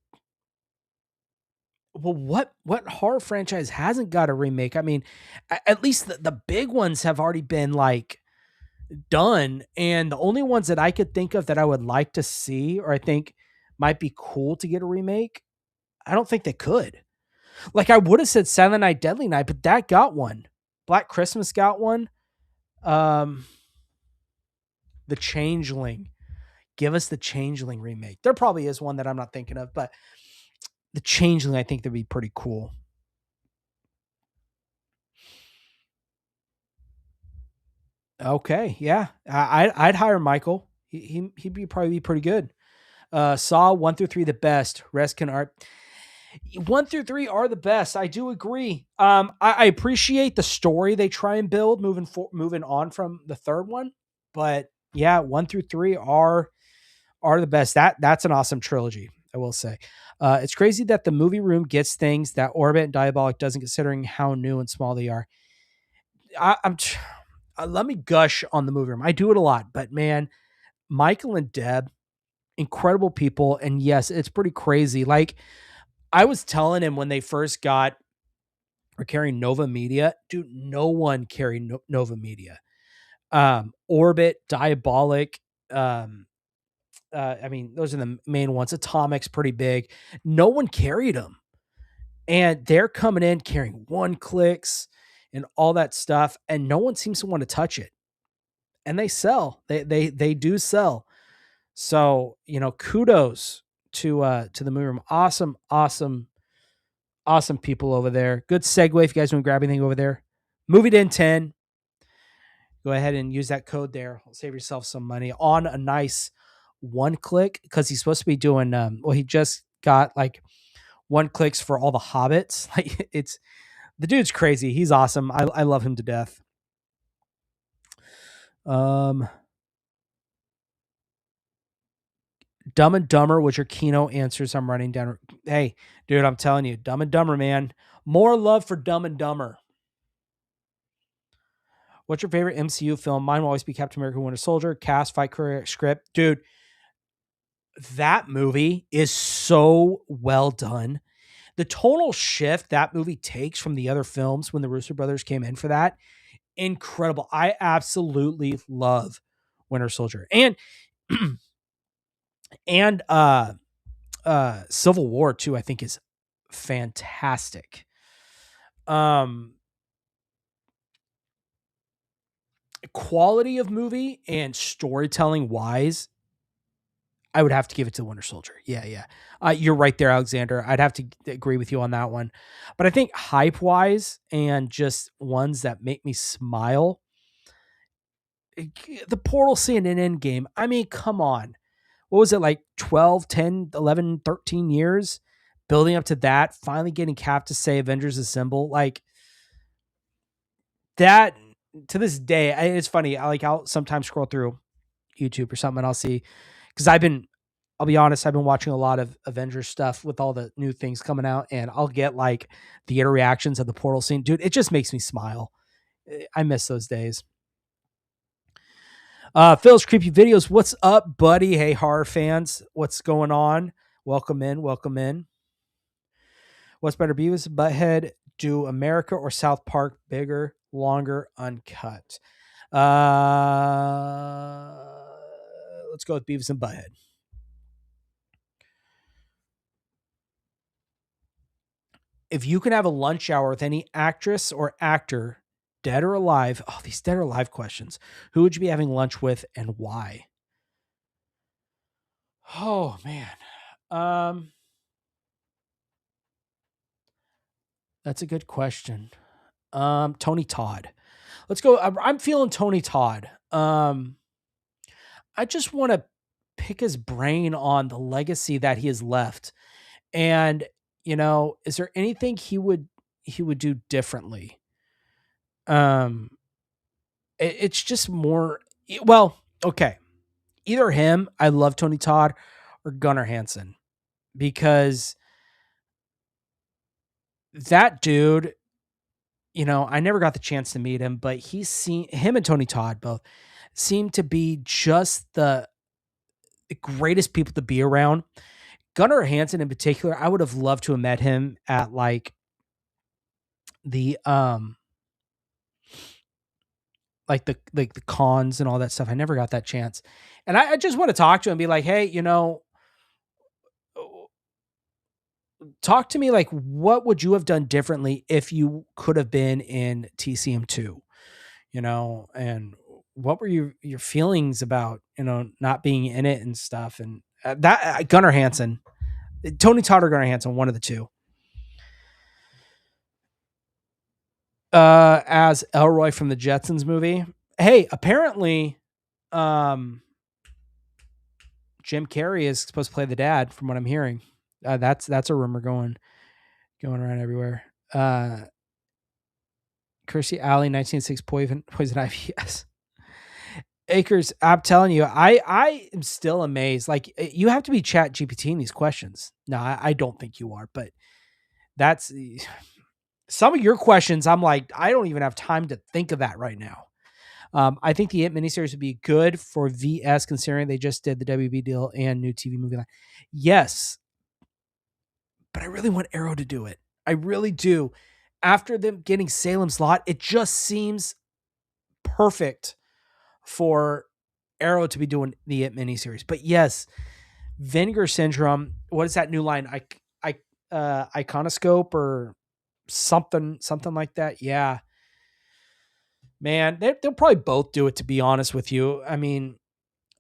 well, what horror franchise hasn't got a remake? I mean, at least the big ones have already been, like, done, and the only ones that I could think of that I would like to see or I think might be cool to get a remake, I don't think they could. Like, I would have said Silent Night, Deadly Night, but that got one. Black Christmas got one. Um, The Changeling. Give us the Changeling remake. There probably is one that I'm not thinking of, but the Changeling, I think that'd be pretty cool. Okay, yeah, I'd hire Michael. He'd be probably be pretty good. Saw 1 through 3 the best. Rest can art. 1 through 3 are the best. I do agree. I appreciate the story they try and build moving on from the third one, but yeah, 1 through 3 are the best. That's an awesome trilogy, I will say. It's crazy that the movie room gets things that Orbit and Diabolic doesn't, considering how new and small they are. I'm let me gush on the movie room. I do it a lot, but man, Michael and Deb, incredible people, and yes, it's pretty crazy. Like, I was telling him when they first got or carrying Nova Media, dude, no one carried Nova Media. Orbit, Diabolic, um, I mean, those are the main ones. Atomic's pretty big. No one carried them. And they're coming in carrying one clicks and all that stuff. And no one seems to want to touch it. And they sell. They do sell. So, kudos to the movie room. Awesome, awesome, awesome people over there. Good segue if you guys want to grab anything over there. Movie Den 10. Go ahead and use that code there. Save yourself some money on a nice one click, because he's supposed to be doing he just got like one clicks for all the hobbits. Like, it's the dude's crazy. He's awesome. I love him to death. Um Dumb and Dumber was your Kino answers. I'm running down. Hey, dude, I'm telling you, Dumb and Dumber, man. More love for Dumb and Dumber. What's your favorite MCU film? Mine will always be Captain America: Winter Soldier. Cast, fight, career, script, dude. That movie is so well done. The tonal shift that movie takes from the other films when the Russo brothers came in for that, incredible. I absolutely love Winter Soldier and and Civil War too. I think is fantastic. Um, Quality of movie and storytelling wise, I would have to give it to Winter Soldier. Yeah, yeah. You're right there, Alexander. I'd have to agree with you on that one. But I think hype wise and just ones that make me smile, the portal scene in Endgame. I mean, come on. What was it, like 12, 10, 11, 13 years building up to that, finally getting Cap to say Avengers Assemble? Like, that to this day, it's funny. I'll sometimes scroll through YouTube or something and I'll see, because I'll be honest, I've been watching a lot of Avengers stuff with all the new things coming out, and I'll get like theater reactions of the portal scene. Dude, it just makes me smile. I miss those days. Phil's Creepy Videos. What's up, buddy? Hey, horror fans. What's going on? Welcome in. Welcome in. What's better, Beavis and Butthead? Do America or South Park bigger, longer, uncut? Let's go with Beavis and Butthead. If you could have a lunch hour with any actress or actor, dead or alive, oh, these dead or alive questions, who would you be having lunch with and why? Oh man. Um, that's a good question. Tony Todd. Let's go. I'm feeling Tony Todd. I just want to pick his brain on the legacy that he has left. And, is there anything he would do differently? Um, it's just more, well, okay. Either him, I love Tony Todd, or Gunnar Hansen, because that dude, I never got the chance to meet him, but him and Tony Todd both seem to be just the greatest people to be around. Gunnar Hansen in particular, I would have loved to have met him at the um the cons and all that stuff. I never got that chance. And I just want to talk to him and be like, hey, talk to me, like, what would you have done differently if you could have been in TCM2? And what were your feelings about, not being in it and stuff? And that Gunnar Hansen, Tony Todd or Gunnar Hansen, one of the two. As Elroy from the Jetsons movie. Hey, apparently, um, Jim Carrey is supposed to play the dad, from what I'm hearing. That's a rumor going around everywhere. Kirstie Alley, 1906 Poison Ivy. Yes. Akers, I'm telling you, I am still amazed. Like, you have to be Chat GPT in these questions. No, I don't think you are, but that's some of your questions. I'm like, I don't even have time to think of that right now. I think the It miniseries would be good for VS, considering they just did the WB deal and new TV movie line. Yes, but I really want Arrow to do it. I really do. After them getting Salem's Lot, it just seems perfect for Arrow to be doing the It miniseries. But yes, Vinegar Syndrome. What is that new line? Iconoscope or something like that. Yeah, man, they'll probably both do it. To be honest with you, I mean,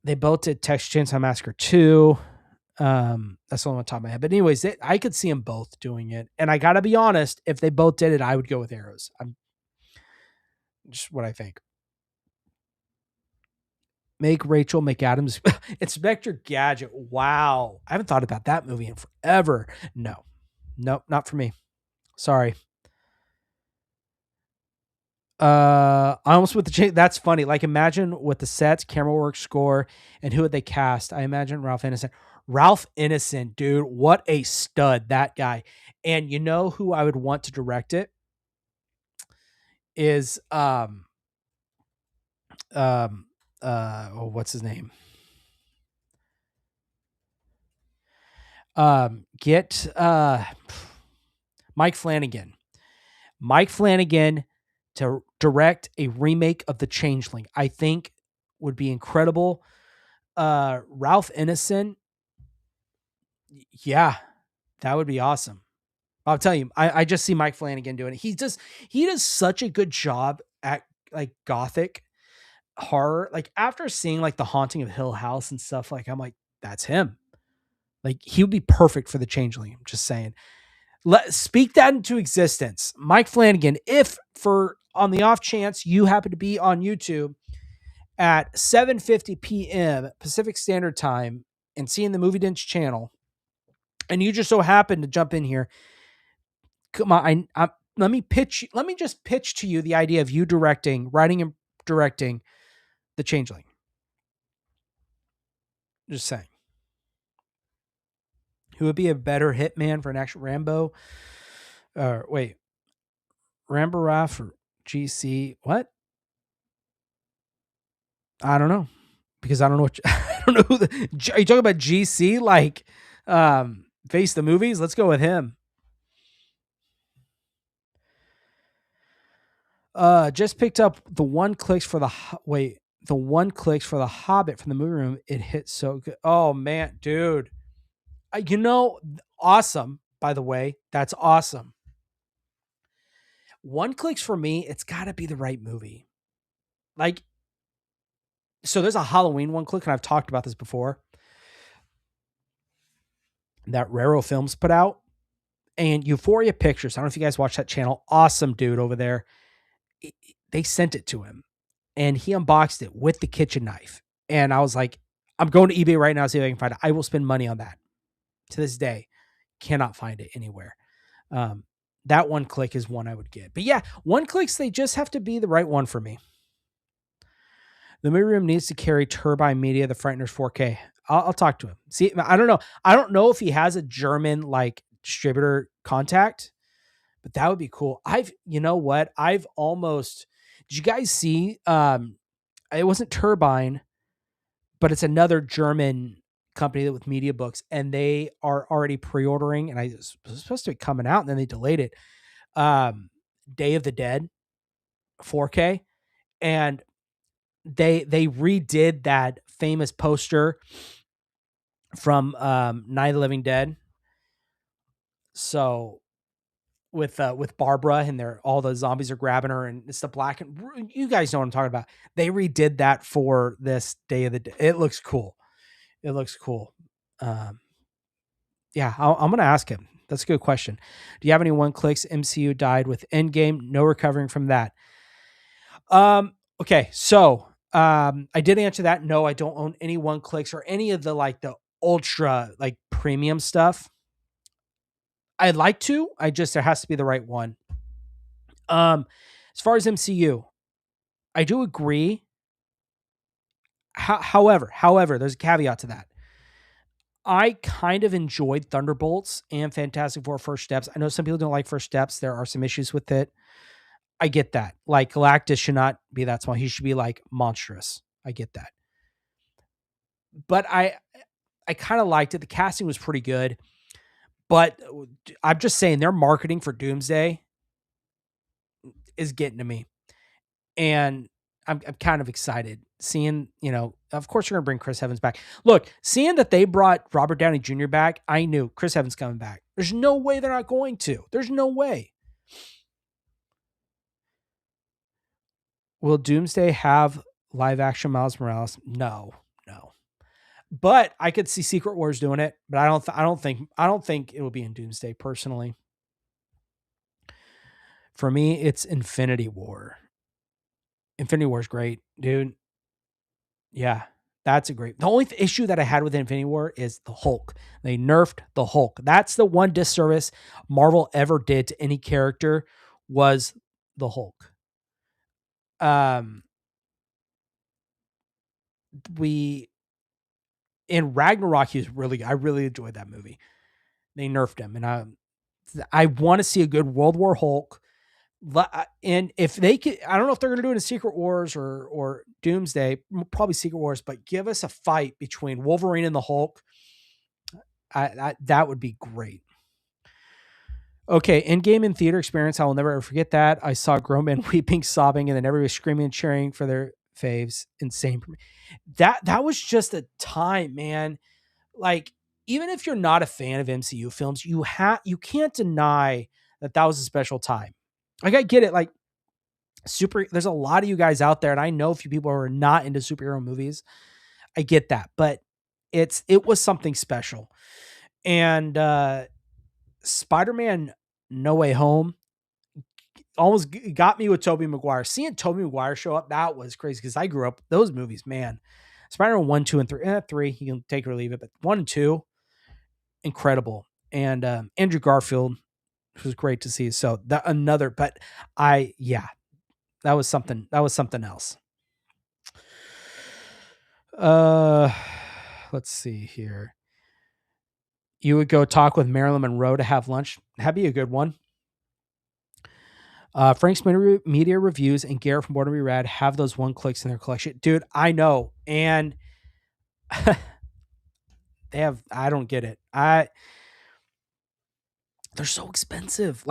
they both did Texas Chainsaw Massacre 2. That's the only one on top of my head. But anyways, I could see them both doing it. And I gotta be honest, if they both did it, I would go with Arrows. I'm just what I think. Make Rachel McAdams Inspector Gadget. Wow. I haven't thought about that movie in forever. No. Nope, not for me. Sorry. I almost with the change. That's funny. Like, imagine with the sets, camera work, score, and who would they cast? I imagine Ralph Innocent. Ralph Innocent, dude, what a stud, that guy. And you know who I would want to direct it is what's his name? Get Mike Flanagan. Mike Flanagan to direct a remake of The Changeling, I think would be incredible. Ralph Innocent, yeah, that would be awesome. I'll tell you, I just see Mike Flanagan doing it. He does such a good job at like gothic horror. Like, after seeing like The Haunting of Hill House and stuff, like, I'm like, that's him. Like, he would be perfect for The Changeling. I'm just saying. Speak that into existence. Mike Flanagan, if for on the off chance you happen to be on YouTube at 7:50 p.m. Pacific Standard Time and seeing the Movie Dinch channel, and you just so happen to jump in here, come on, let me just pitch to you the idea of you writing and directing The Changeling. Just saying. Who would be a better hitman for an actual Rambo? Wait, Rambo Raff or GC? What? I don't know, because I don't know what I don't know who are you talking about? GC, like, Face the Movies? Let's go with him. Just picked up the one clicks for the Hobbit from the movie room. It hit so good. Oh man, dude. Awesome. By the way, that's awesome. One clicks for me, it's got to be the right movie. Like, so there's a Halloween one click, and I've talked about this before, that Raro Films put out, and Euphoria Pictures. I don't know if you guys watch that channel. Awesome dude over there. They sent it to him, and he unboxed it with the kitchen knife. And I was like, I'm going to eBay right now to see if I can find it. I will spend money on that. To this day, cannot find it anywhere. Um, that one click is one I would get. But yeah, one clicks, they just have to be the right one for me. The movie room needs to carry Turbine Media, The Frighteners 4K. I'll talk to him. See, I don't know. I don't know if he has a German like distributor contact, but that would be cool. You know what? I've almost, did you guys see, it wasn't Turbine, but it's another German company that with media books, and they are already pre-ordering, and it was supposed to be coming out and then they delayed it. Day of the Dead 4K, and they redid that famous poster from Night of the Living Dead. So with Barbara and all the zombies are grabbing her and it's the black, and you guys know what I'm talking about. They redid that for this Day of the Dead. It looks cool. It looks cool. Um, yeah, I'm gonna ask him. That's a good question. Do you have any one clicks? MCU died with Endgame. No recovering from that. Okay, so I did answer that. No, I don't own any one clicks or any of the like the ultra like premium stuff. I'd like to. There has to be the right one. As far as MCU, I do agree. However, there's a caveat to that. I kind of enjoyed Thunderbolts and Fantastic Four First Steps. I know some people don't like First Steps. There are some issues with it. I get that. Like Galactus should not be that small. He should be like monstrous. I get that. But I kind of liked it. The casting was pretty good. But I'm just saying their marketing for Doomsday is getting to me. And I'm kind of excited seeing, of course you're going to bring Chris Evans back. Look, seeing that they brought Robert Downey Jr. back, I knew Chris Evans coming back. There's no way they're not going to. There's no way. Will Doomsday have live action Miles Morales? No. But I could see Secret Wars doing it, but I don't think it will be in Doomsday personally. For me, it's Infinity War. Infinity War is great, dude. Yeah, that's a great. The only issue that I had with Infinity War is the Hulk. They nerfed the Hulk. That's the one disservice Marvel ever did to any character was the Hulk. We in Ragnarok, I really enjoyed that movie. They nerfed him, and I want to see a good World War Hulk. And if they could, I don't know if they're going to do it in Secret Wars or Doomsday, probably Secret Wars, but give us a fight between Wolverine and the Hulk. That would be great. Okay, in-game and theater experience, I will never ever forget that. I saw grown men weeping, sobbing, and then everybody screaming and cheering for their faves. Insane. That was just a time, man. Like, even if you're not a fan of MCU films, you can't deny that was a special time. Like, I get it. Like, there's a lot of you guys out there, and I know a few people who are not into superhero movies. I get that, but it was something special. And Spider-Man No Way Home almost got me with Tobey Maguire. Seeing Tobey Maguire show up, that was crazy because I grew up those movies, man. Spider-Man 1, 2, and 3. 3, you can take or leave it, but 1 and 2, incredible. And Andrew Garfield, it was great to see. So that but that was something else. Let's see here. You would go talk with Marilyn Monroe to have lunch. That'd be a good one. Frank's media reviews and Garrett from Born to Be Rad have those one clicks in their collection. Dude, I know. And I don't get it. They're so expensive.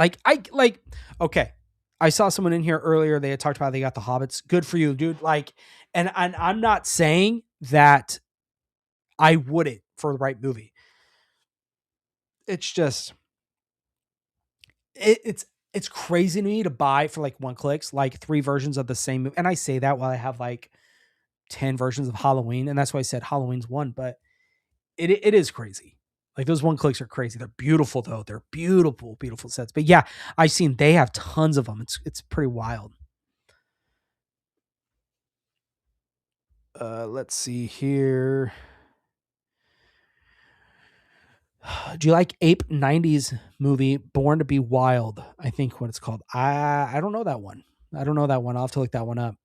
Okay. I saw someone in here earlier. They had talked about they got the Hobbits. Good for you, dude. Like, and I'm not saying that I wouldn't for the right movie. It's just, it's crazy to me to buy for like one clicks, like 3 versions of the same movie. And I say that while I have like 10 versions of Halloween. And that's why I said Halloween's one, but it is crazy. Like, those one clicks are crazy. They're beautiful though. They're beautiful, beautiful sets. But yeah, I've seen they have tons of them. It's pretty wild. Let's see here. Do you like Ape 90s movie Born to Be Wild? I think what it's called. I don't know that one. I don't know that one. I'll have to look that one up.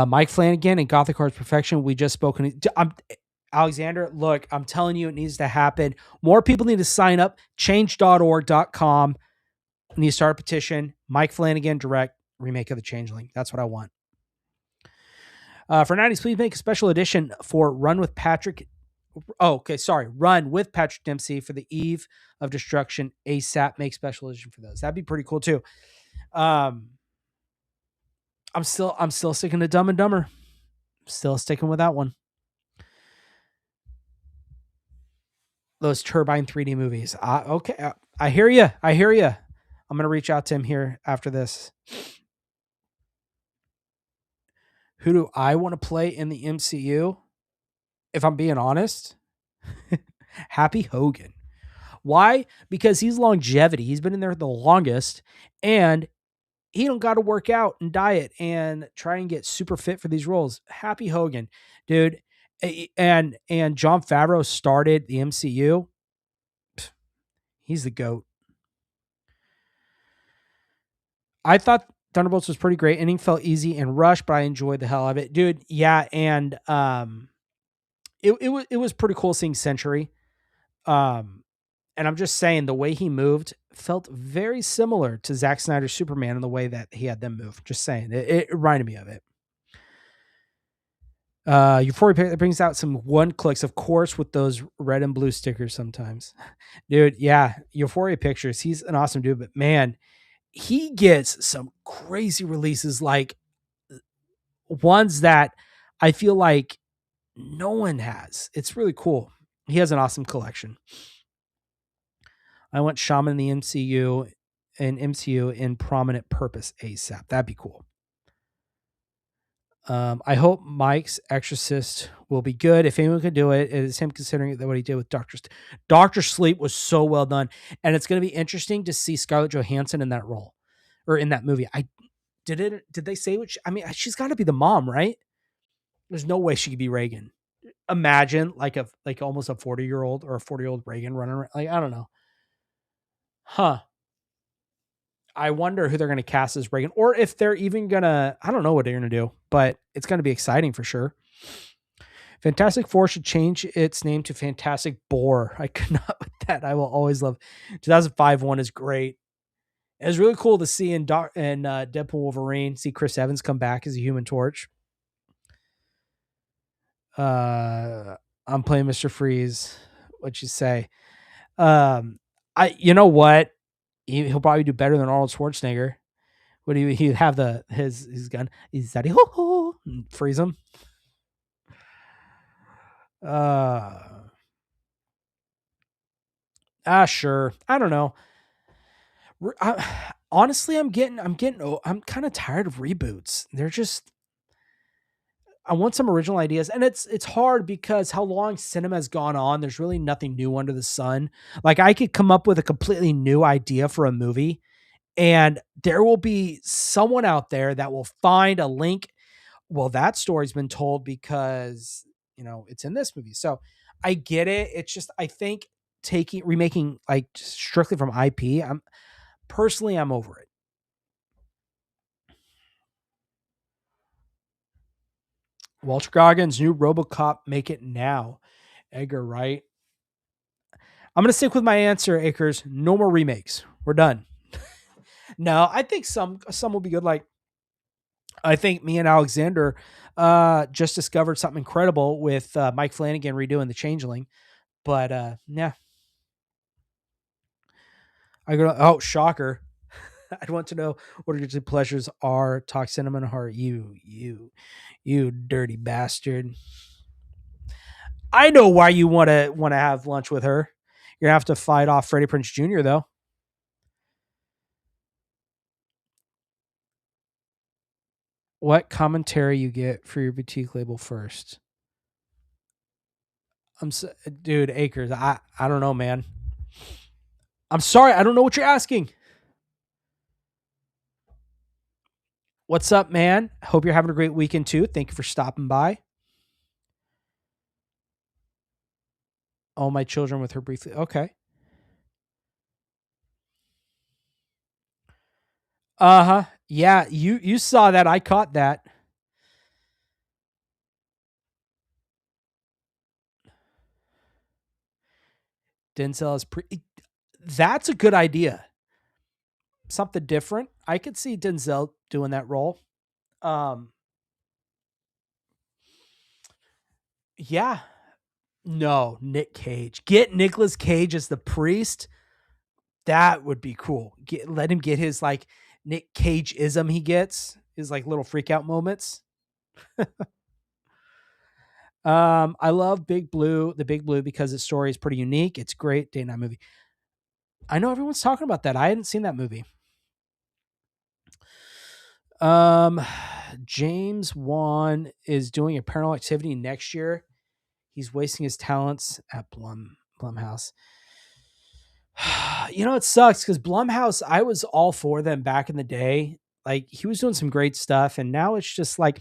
Mike Flanagan and Gothic Arts Perfection. We just spoken. Alexander, look, I'm telling you, it needs to happen. More people need to sign up. Change.org.com. We need to start a petition. Mike Flanagan, direct remake of The Changeling. That's what I want. For 90s, please make a special edition for Run with Patrick. Oh, okay. Sorry. Run with Patrick Dempsey for the Eve of Destruction ASAP. Make special edition for those. That'd be pretty cool too. Um, I'm still sticking to Dumb and Dumber. Still sticking with that one. Those Turbine 3D movies. Okay. I hear you. I hear you. I'm going to reach out to him here after this. Who do I want to play in the MCU? If I'm being honest, Happy Hogan. Why? Because he's longevity. He's been in there the longest, and he don't got to work out and diet and try and get super fit for these roles. Happy Hogan, dude. And Jon Favreau started the MCU. He's the GOAT. I thought Thunderbolts was pretty great. Ending felt easy and rushed, but I enjoyed the hell out of it, dude. Yeah, and it was pretty cool seeing Century. Um, and I'm just saying the way he moved felt very similar to Zack Snyder's Superman in the way that he had them move. Just saying, it reminded me of it. Euphoria brings out some one clicks, of course, with those red and blue stickers sometimes. Dude, yeah, Euphoria pictures. He's an awesome dude, but man, he gets some crazy releases, like ones that I feel like no one has. It's really cool. He has an awesome collection. I want Shaman in the MCU in prominent purpose ASAP. That'd be cool. I hope Mike's Exorcist will be good. If anyone could do it, it is him, considering that what he did with Doctor Sleep was so well done, and it's going to be interesting to see Scarlett Johansson in that role or in that movie. Did they say I mean, she's got to be the mom, right? There's no way she could be Reagan. Imagine like almost a 40-year-old or a 40-year-old Reagan running around. Like, I don't know. Huh. I wonder who they're going to cast as Reagan, or if they're even going to, I don't know what they're going to do, but it's going to be exciting for sure. Fantastic Four should change its name to Fantastic Boar. I could not with that. I will always love 2005 one is great. It was really cool to see in Deadpool Wolverine, see Chris Evans come back as a Human Torch. I'm playing Mr. Freeze. What'd you say? You know what? He'll probably do better than Arnold Schwarzenegger. Would he'd have his gun? Is that freeze him? Sure. I don't know. Honestly, I'm kind of tired of reboots. They're just. I want some original ideas, and it's hard because how long cinema has gone on. There's really nothing new under the sun. Like I could come up with a completely new idea for a movie, and there will be someone out there that will find a link. Well, that story's been told because it's in this movie. So I get it. It's just I think remaking like strictly from IP. I'm over it. Walter Goggins' new RoboCop, make it now. Edgar Wright. I'm gonna stick with my answer, Akers. No more remakes. We're done. No, I think some will be good. Like I think me and Alexander just discovered something incredible with Mike Flanagan redoing The Changeling. But yeah, I go. Oh, shocker! I'd want to know what your pleasures are. Talk cinema and heart. You dirty bastard. I know why you want to have lunch with her. You're gonna have to fight off Freddie Prinze Jr. though. What commentary you get for your boutique label first? Dude, Akers. I don't know, man. I'm sorry, I don't know what you're asking. What's up, man? Hope you're having a great weekend too. Thank you for stopping by. All my children with her briefly. Okay. Uh-huh. Yeah, you saw that. I caught that. Denzel is that's a good idea. Something different. I could see Denzel doing that role. Um yeah. No, Nick Cage. Get Nicolas Cage as the priest. That would be cool. Let him get his like Nick Cage ism he gets, his like little freak out moments. I love Big Blue, the Big Blue, because its story is pretty unique. It's great day night movie. I know everyone's talking about that. I hadn't seen that movie. Um, James Wan is doing a Paranormal Activity next year. He's wasting his talents at Blumhouse. You know, it sucks because Blumhouse, I was all for them back in the day. Like he was doing some great stuff, and now it's just like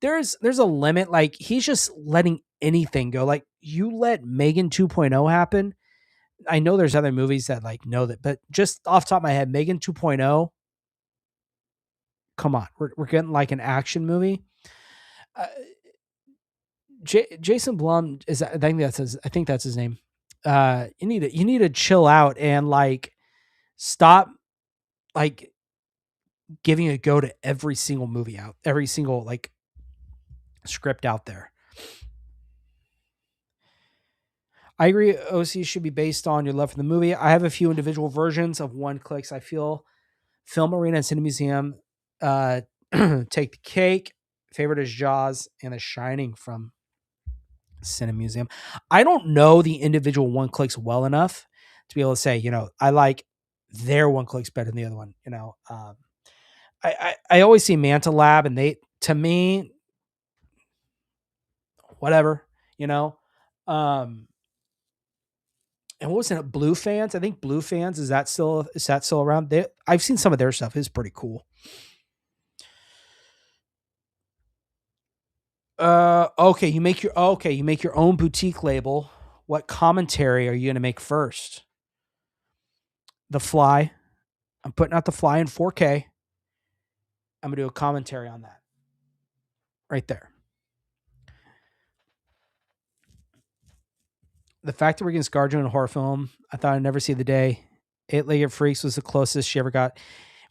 there's a limit. Like he's just letting anything go. Like you let Megan 2.0 happen. I know there's other movies that like know that, but just off the top of my head, Megan 2.0, come on, we're getting like an action movie. Uh, Jason Blum is, I think that's his name. You need to chill out and like stop like giving a go to every single movie out, every single like script out there. I agree. OC should be based on your love for the movie. I have a few individual versions of one clicks. I feel Film Arena and Cine Museum uh, take the cake. Favorite is Jaws and The Shining from Cine Museum. I don't know the individual one clicks well enough to be able to say, you know, I like their one clicks better than the other one. You know, I always see Manta Lab, and they to me, whatever, you know. Um, and what was it? Blue Fans? I think Blue Fans is that still around? I've seen some of their stuff. It's pretty cool. You make your own boutique label. What commentary are you going to make first? The Fly. I'm putting out The Fly in 4K. I'm going to do a commentary on that right there. The fact that we're getting ScarJo in a horror film, I thought I'd never see the day. Eight-Legged Freaks was the closest she ever got.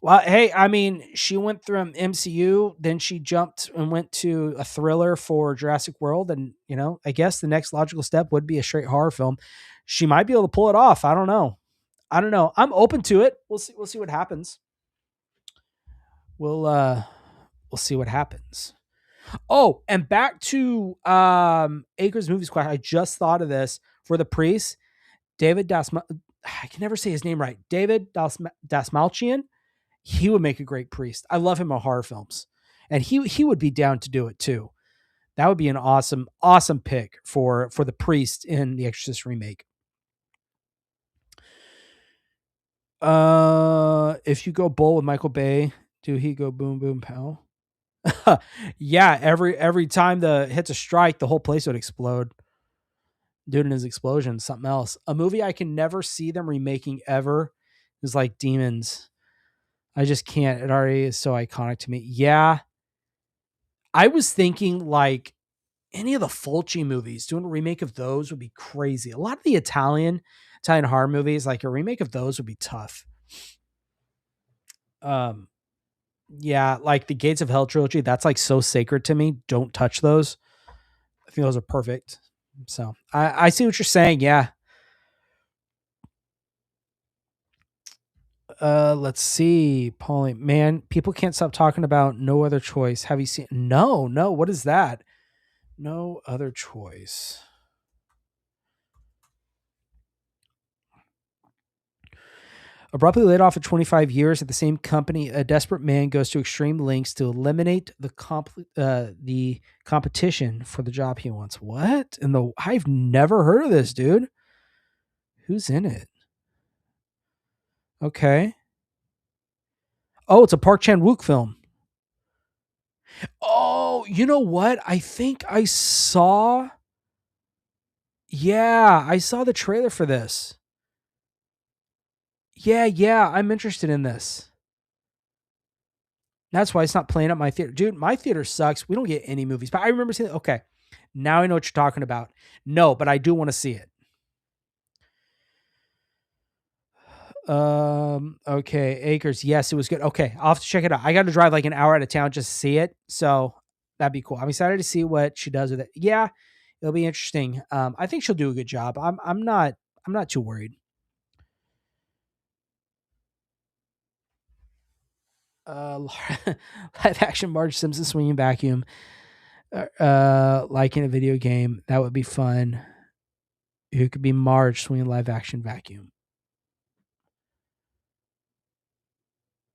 Well, hey, I mean, she went from MCU, then she jumped and went to a thriller for Jurassic World, and you know, I guess the next logical step would be a straight horror film. She might be able to pull it off. I don't know. I don't know. I'm open to it. We'll see. We'll see what happens. We'll uh, we'll see what happens. Oh, and back to Acres Movies question. I just thought of this for the priest, David Dasma. I can never say his name right. David Dasmalchian. He would make a great priest. I love him in horror films, and he would be down to do it too. That would be an awesome pick for the priest in the Exorcist remake. If you go bull with Michael Bay, do he go boom boom pow? Yeah, every time the hits a strike, the whole place would explode. Dude and his explosion, something else. A movie I can never see them remaking ever is like Demons. I just can't. It already is so iconic to me. Yeah, I was thinking like any of the Fulci movies, doing a remake of those would be crazy. A lot of the Italian horror movies, like a remake of those would be tough. Um, yeah, like the Gates of Hell trilogy, that's like so sacred to me. Don't touch those. I think those are perfect. So I see what you're saying. Yeah. Let's see, Paulie. Man, people can't stop talking about No Other Choice. Have you seen? No, no. What is that? No Other Choice. Abruptly laid off for 25 years at the same company, a desperate man goes to extreme lengths to eliminate the competition for the job he wants. What? And the I've never heard of this, dude. Who's in it? Okay. Oh, it's a Park Chan Wook film. Oh, you know what? I think I saw Yeah, I saw the trailer for this. Yeah, yeah, I'm interested in this. That's why it's not playing at my theater. Dude, my theater sucks. We don't get any movies. But I remember seeing, okay, now I know what you're talking about. No, but I do want to see it. Okay, Acres. Yes, it was good. Okay, I'll have to check it out. I got to drive like an hour out of town just to see it. So that'd be cool. I'm excited to see what she does with it. Yeah, it'll be interesting. I think she'll do a good job. I'm not too worried. Uh, live action Marge Simpson swinging vacuum. Like in a video game, that would be fun. Who could be Marge swinging live action vacuum?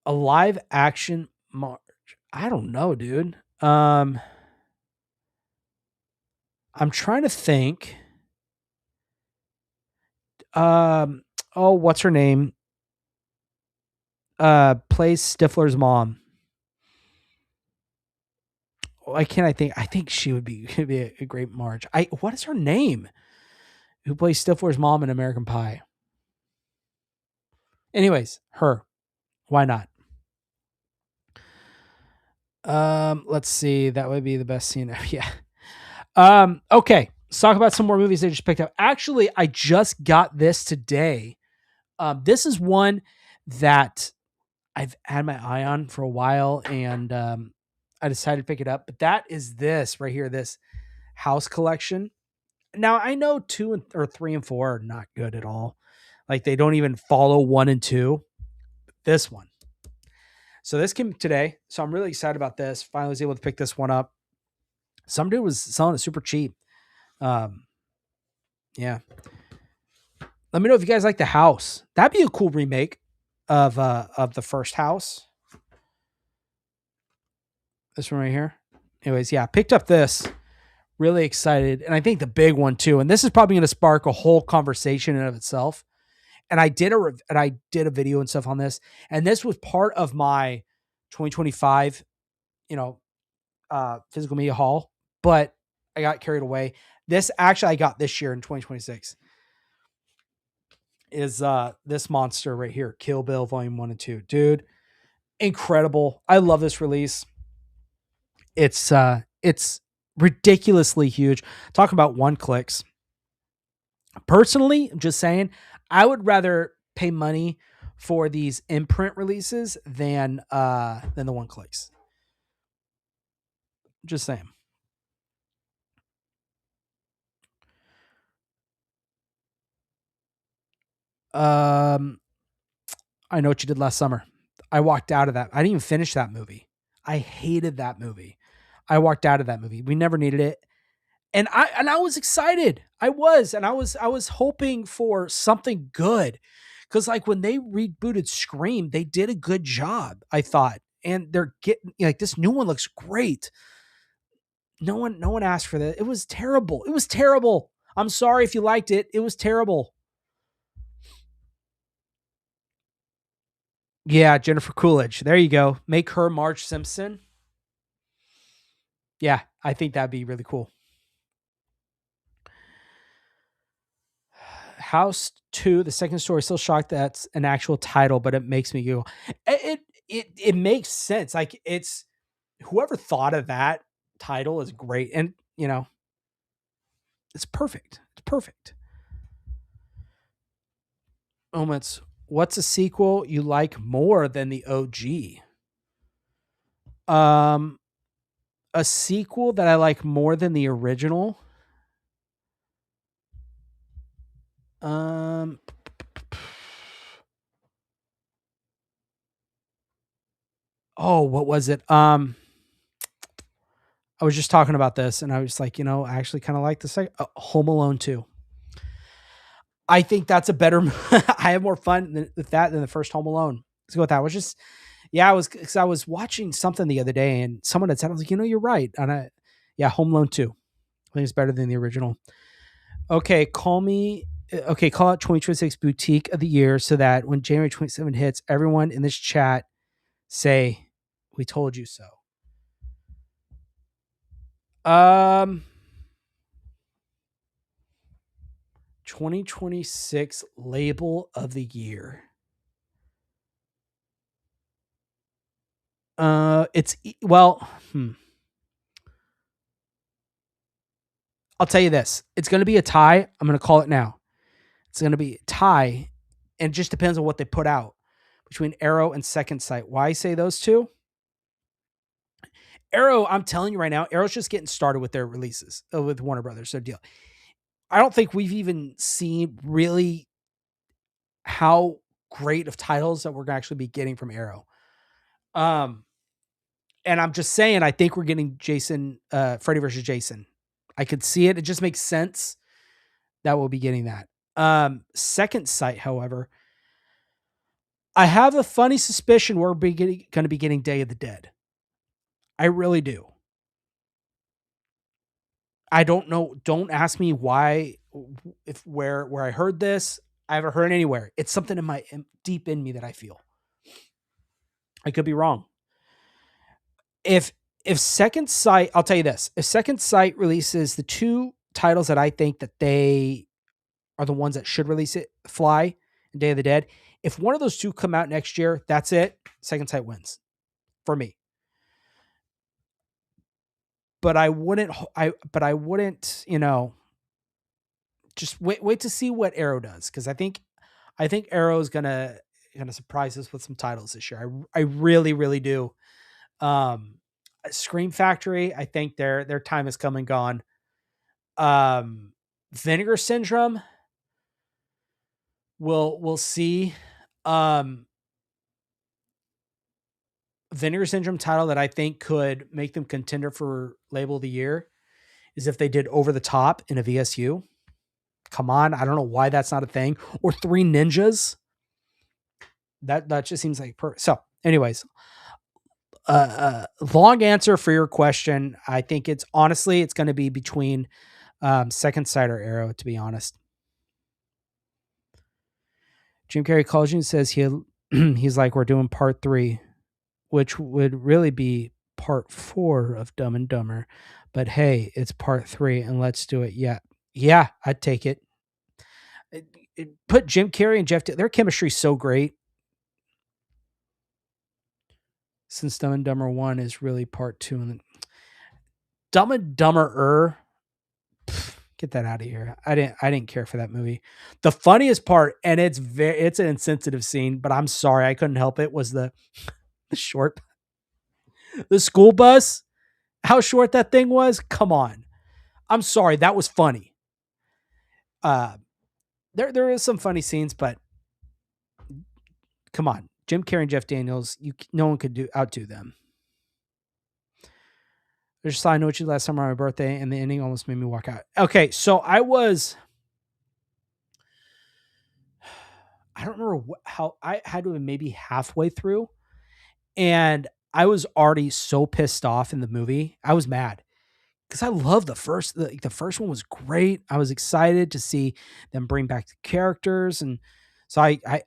A live action Marge. I don't know, dude. I'm trying to think. Um, oh, what's her name? Plays Stifler's mom. Why can't I think? I think she would be could be a great Marge. What is her name? Who plays Stifler's mom in American Pie? Anyways, her. Why not? Let's see. That would be the best scene. Yeah. Okay. Let's talk about some more movies I just picked up. Actually, I just got this today. This is one that I've had my eye on for a while, and I decided to pick it up. But that is this right here, this House collection. Now I know or three and four are not good at all. Like they don't even follow one and two. This one. So this came today. So I'm really excited about this. Finally was able to pick this one up. Some dude was selling it super cheap. Um, yeah. Let me know if you guys like the house. That'd be a cool remake of the first house. This one right here. Anyways, yeah, picked up this. Really excited, and I think the big one too. And this is probably going to spark a whole conversation in of itself. And I did a video and stuff on this, and this was part of my 2025, you know, physical media haul. But I got carried away. This actually I got this year in 2026 is this monster right here, Kill Bill Volume 1 and 2. Dude, incredible. I love this release. It's ridiculously huge. Talking about one clicks. Personally, I'm just saying, I would rather pay money for these imprint releases than the one clicks. Just saying. Um, I know what you did last summer. I walked out of that. I didn't even finish that movie. I hated that movie. I walked out of that movie. We never needed it. And I was excited. I was hoping for something good. Cause like when they rebooted Scream, they did a good job, I thought. And they're getting like this new one looks great. No one asked for that. It was terrible. It was terrible. I'm sorry if you liked it. It was terrible. Yeah, Jennifer Coolidge. There you go. Make her Marge Simpson. Yeah, I think that'd be really cool. House 2, the second story, still shocked that's an actual title, but it makes me go. It makes sense. Like it's whoever thought of that title is great, and it's perfect. It's perfect. Moments. What's a sequel you like more than the OG? Um, a sequel that I like more than the original. Um, oh, what was it? I was just talking about this, and I was like, I actually kind of like the second Home Alone 2. I think that's a better. I have more fun with that than the first Home Alone. Let's go with that. I was just, yeah, because I was watching something the other day, and someone had said, I was like, you're right, and yeah, Home Alone 2. I think it's better than the original. Okay, call out 2026 Boutique of the Year so that when January 27 hits, everyone in this chat say, "We told you so." Um, 2026 label of the year. Well, I'll tell you this. It's going to be a tie. I'm going to call it now. It's going to be a tie, and it just depends on what they put out between Arrow and Second Sight. Why I say those two? Arrow, I'm telling you right now, Arrow's just getting started with their releases with Warner Brothers. So deal. I don't think we've even seen really how great of titles that we're going to actually be getting from Arrow. And I'm just saying, I think we're getting Freddy versus Jason. I could see it. It just makes sense that we'll be getting that. Second Sight, however, I have a funny suspicion we're going to be getting Day of the Dead. I really do. I don't know. Don't ask me why, where I heard this. I haven't heard it anywhere. It's something deep in me that I feel. I could be wrong. If Second Sight, I'll tell you this: if Second Sight releases the two titles that I think that they are the ones that should release it, Fly and Day of the Dead. If one of those two come out next year, that's it. Second Sight wins for me. But I wouldn't, just wait to see what Arrow does. Cause I think Arrow is gonna surprise us with some titles this year. I really, really do. Scream Factory, I think their time has come and gone. Vinegar Syndrome, we'll see. Vinegar Syndrome title that I think could make them contender for label of the year is if they did Over the Top in a VSU. Come on, I don't know why that's not a thing. Or Three Ninjas. That just seems like so. Anyways, long answer for your question. I think it's going to be between Second Sight or Arrow. To be honest, Jim Carrey calls you and says he's like, we're doing part 3, which would really be part 4 of Dumb and Dumber. But hey, it's part 3 and let's do it. Yeah, I'd take it. Put Jim Carrey and Jeff, their chemistry is so great. Since Dumb and Dumber 1 is really part 2. And Dumb and Dumber, get that out of here. I didn't care for that movie. The funniest part, and it's an insensitive scene, but I'm sorry, I couldn't help it, was the school bus. How short that thing was. Come on. I'm sorry. That was funny. There is some funny scenes, but come on. Jim Carrey and Jeff Daniels, no one could outdo them. Just I know what you last summer on my birthday, and the ending almost made me walk out. Okay, so I don't remember how I had to have been maybe halfway through, and I was already so pissed off in the movie. I was mad because I love the first one was great. I was excited to see them bring back the characters, and so I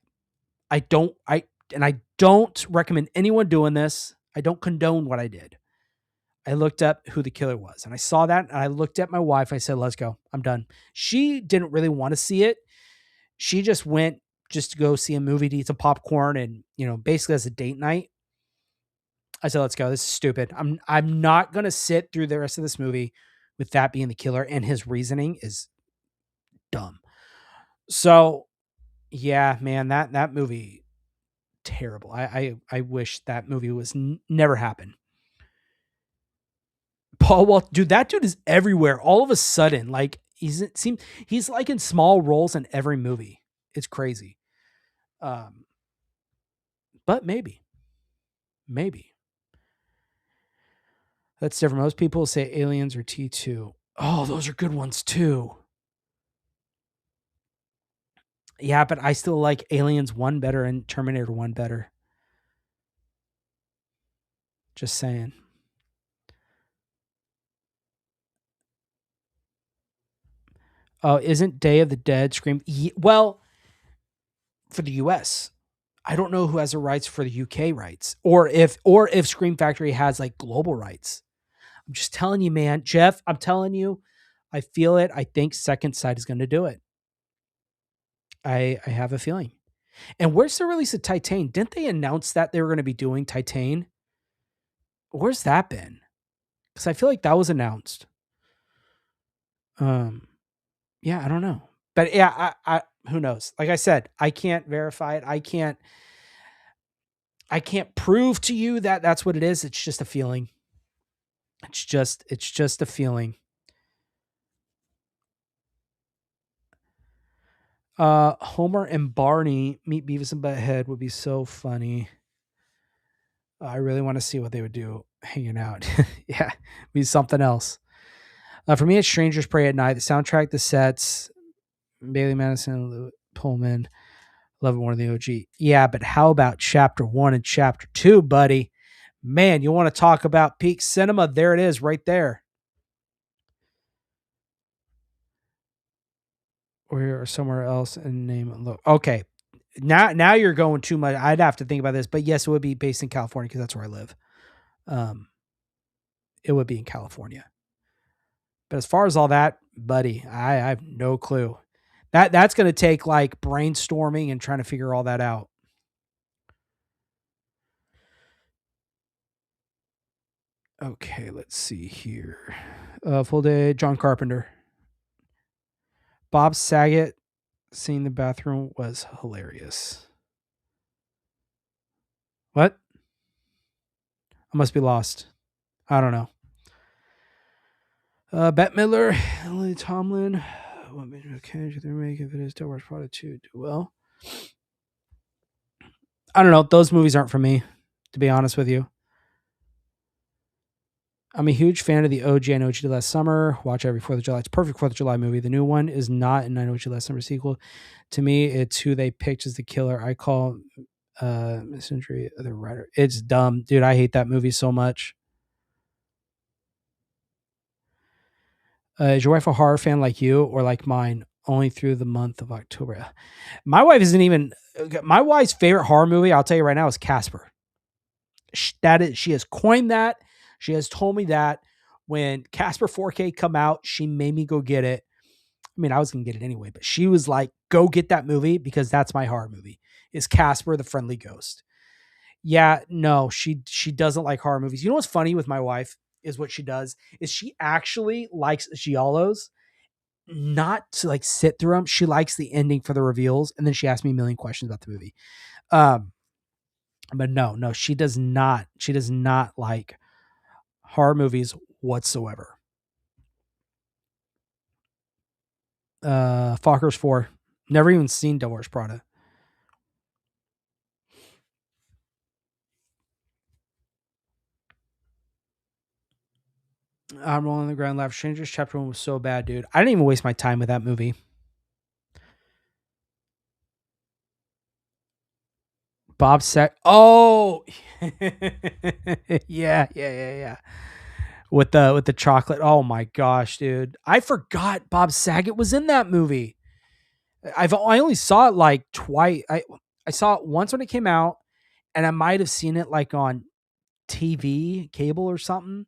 don't recommend anyone doing this. I don't condone what I did. I looked up who the killer was, and I saw that, and I looked at my wife. I said, let's go. I'm done. She didn't really want to see it. She just went just to go see a movie, to eat some popcorn, and, basically as a date night. I said, let's go. This is stupid. I'm not going to sit through the rest of this movie with that being the killer, and his reasoning is dumb. So, yeah, man, that movie, terrible. I wish that movie was never happened. Paul Walt, dude, that dude is everywhere. All of a sudden, like he's like in small roles in every movie. It's crazy. But maybe that's different. Most people say Aliens or T2. Oh, those are good ones too. Yeah, but I still like Aliens 1 better and Terminator 1 better. Just saying. Oh, isn't Day of the Dead Scream? Well, for the US, I don't know who has the rights for the UK rights, or if Scream Factory has like global rights. I'm just telling you, man, Jeff. I'm telling you, I feel it. I think Second Sight is going to do it. I have a feeling. And where's the release of Titan? Didn't they announce that they were going to be doing Titan? Where's that been? Because I feel like that was announced. Um, yeah, I don't know, but yeah, who knows? Like I said, I can't verify it. I can't prove to you that that's what it is. It's just a feeling. It's just a feeling. Homer and Barney meet Beavis and Butthead would be so funny. I really want to see what they would do hanging out. Yeah, be something else. For me, it's Strangers Pray at Night. The soundtrack, the sets, Bailey Madison, Pullman, love it, one of the OG. Yeah, but how about chapter 1 and chapter 2, buddy? Man, you want to talk about peak cinema? There it is, right there. Or somewhere else and name it. Look, okay. Now you're going too much. I'd have to think about this, but yes, it would be based in California because that's where I live. Um, it would be in California. But as far as all that, buddy, I have no clue. That's going to take like brainstorming and trying to figure all that out. Okay, let's see here. Full day, John Carpenter. Bob Saget seeing the bathroom was hilarious. What? I must be lost. I don't know. Bette Midler, Lily Tomlin. What made a candidate they make if it is Star Wars Product 2 do well? I don't know. Those movies aren't for me, to be honest with you. I'm a huge fan of the OG. I Know What You Did Last Summer. Watch every 4th of July. It's a perfect 4th of July movie. The new one is not an I Know What You Did Last Summer sequel. To me, it's who they picked as the killer. I call Miss the writer. It's dumb. Dude, I hate that movie so much. Is your wife a horror fan like you or like mine? Only through the month of October. My wife isn't even. My wife's favorite horror movie, I'll tell you right now, is Casper. She has coined that. She has told me that when Casper 4K come out, she made me go get it. I mean, I was gonna get it anyway, but she was like, "Go get that movie because that's my horror movie." Is Casper the Friendly Ghost? Yeah, no, she doesn't like horror movies. You know what's funny with my wife is what she does is she actually likes giallos, not to like sit through them. She likes the ending for the reveals, and then she asks me a million questions about the movie. Um, but no, she does not. She does not like horror movies whatsoever. Fockers 4. Never even seen Devil Wears Prada. I'm rolling on the ground. Life Strangers Chapter 1 was so bad, dude. I didn't even waste my time with that movie. Bob Sack. Oh, yeah. With the chocolate. Oh my gosh, dude! I forgot Bob Saget was in that movie. I only saw it like twice. I saw it once when it came out, and I might have seen it like on TV, cable or something.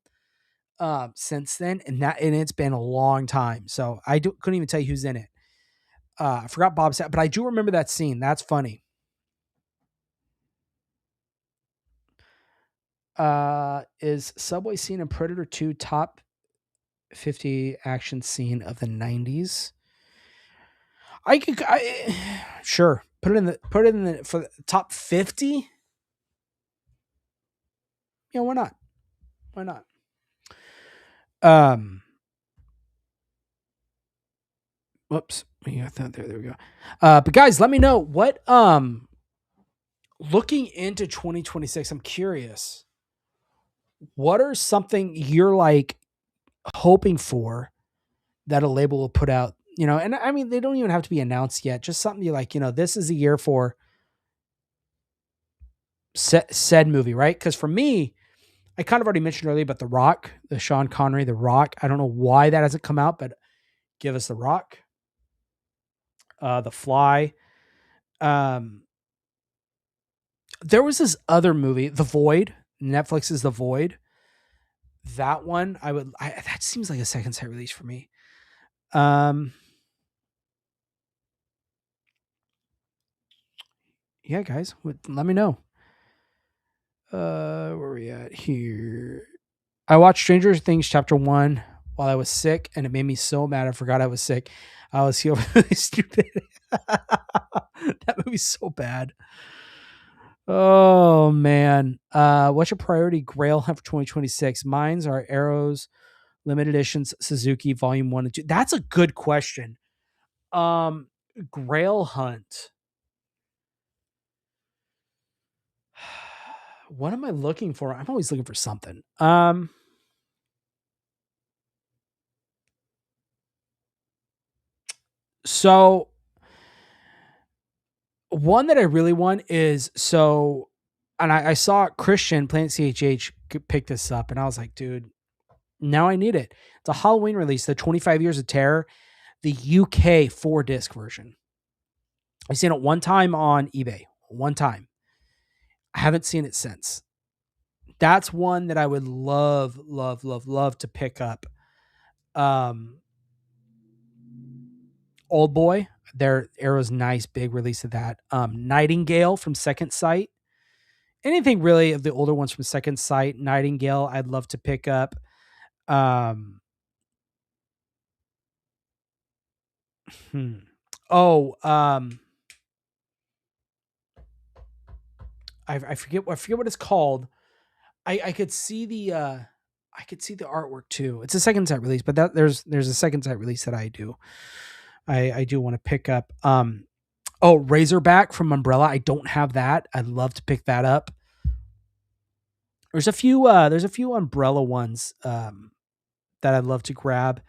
Since then, and it's been a long time, so couldn't even tell you who's in it. I forgot Bob Saget, but I do remember that scene. That's funny. Is Subway scene in Predator 2 top 50 action scene of the 90s? Sure. Put it in the for the top 50? Yeah, why not? Why not? Um Whoops. We got that there. There we go. But guys, let me know what looking into 2026, I'm curious. What are something you're like hoping for that a label will put out, and I mean, they don't even have to be announced yet. Just something you like, this is a year for said movie, right? Because for me, I kind of already mentioned earlier, but The Rock, the Sean Connery, The Rock. I don't know why that hasn't come out, but give us The Rock, The Fly. Um, there was this other movie, The Void. Netflix's The Void. That one, that seems like a second sight release for me. Um, Yeah, guys, let me know. Where are we at here? I watched Stranger Things chapter 1 while I was sick, and it made me so mad. I forgot I was sick. I was feeling really stupid. That movie's so bad. Oh man. What's your priority grail hunt for 2026? Mine's are Arrows, limited editions, Suzuki Volume 1 and 2. That's a good question. Um, Grail hunt. What am I looking for? I'm always looking for something. So one that I really want is and I saw Christian Planet CHH pick this up, and I was like, dude, now I need it. It's a Halloween release, the 25 Years of Terror, the UK 4 disc version. I've seen it one time on eBay, one time. I haven't seen it since. That's one that I would love, love, love, love to pick up. Um, Old Boy, their Arrow's nice big release of that. Nightingale from Second Sight. Anything really of the older ones from Second Sight, Nightingale, I'd love to pick up. Um, hmm. Oh, I forget what it's called. I could see the artwork too. It's a second sight release, but there's a second sight release that I do want to pick up. Oh, Razorback from Umbrella. I don't have that. I'd love to pick that up. There's a few Umbrella ones that I'd love to grab.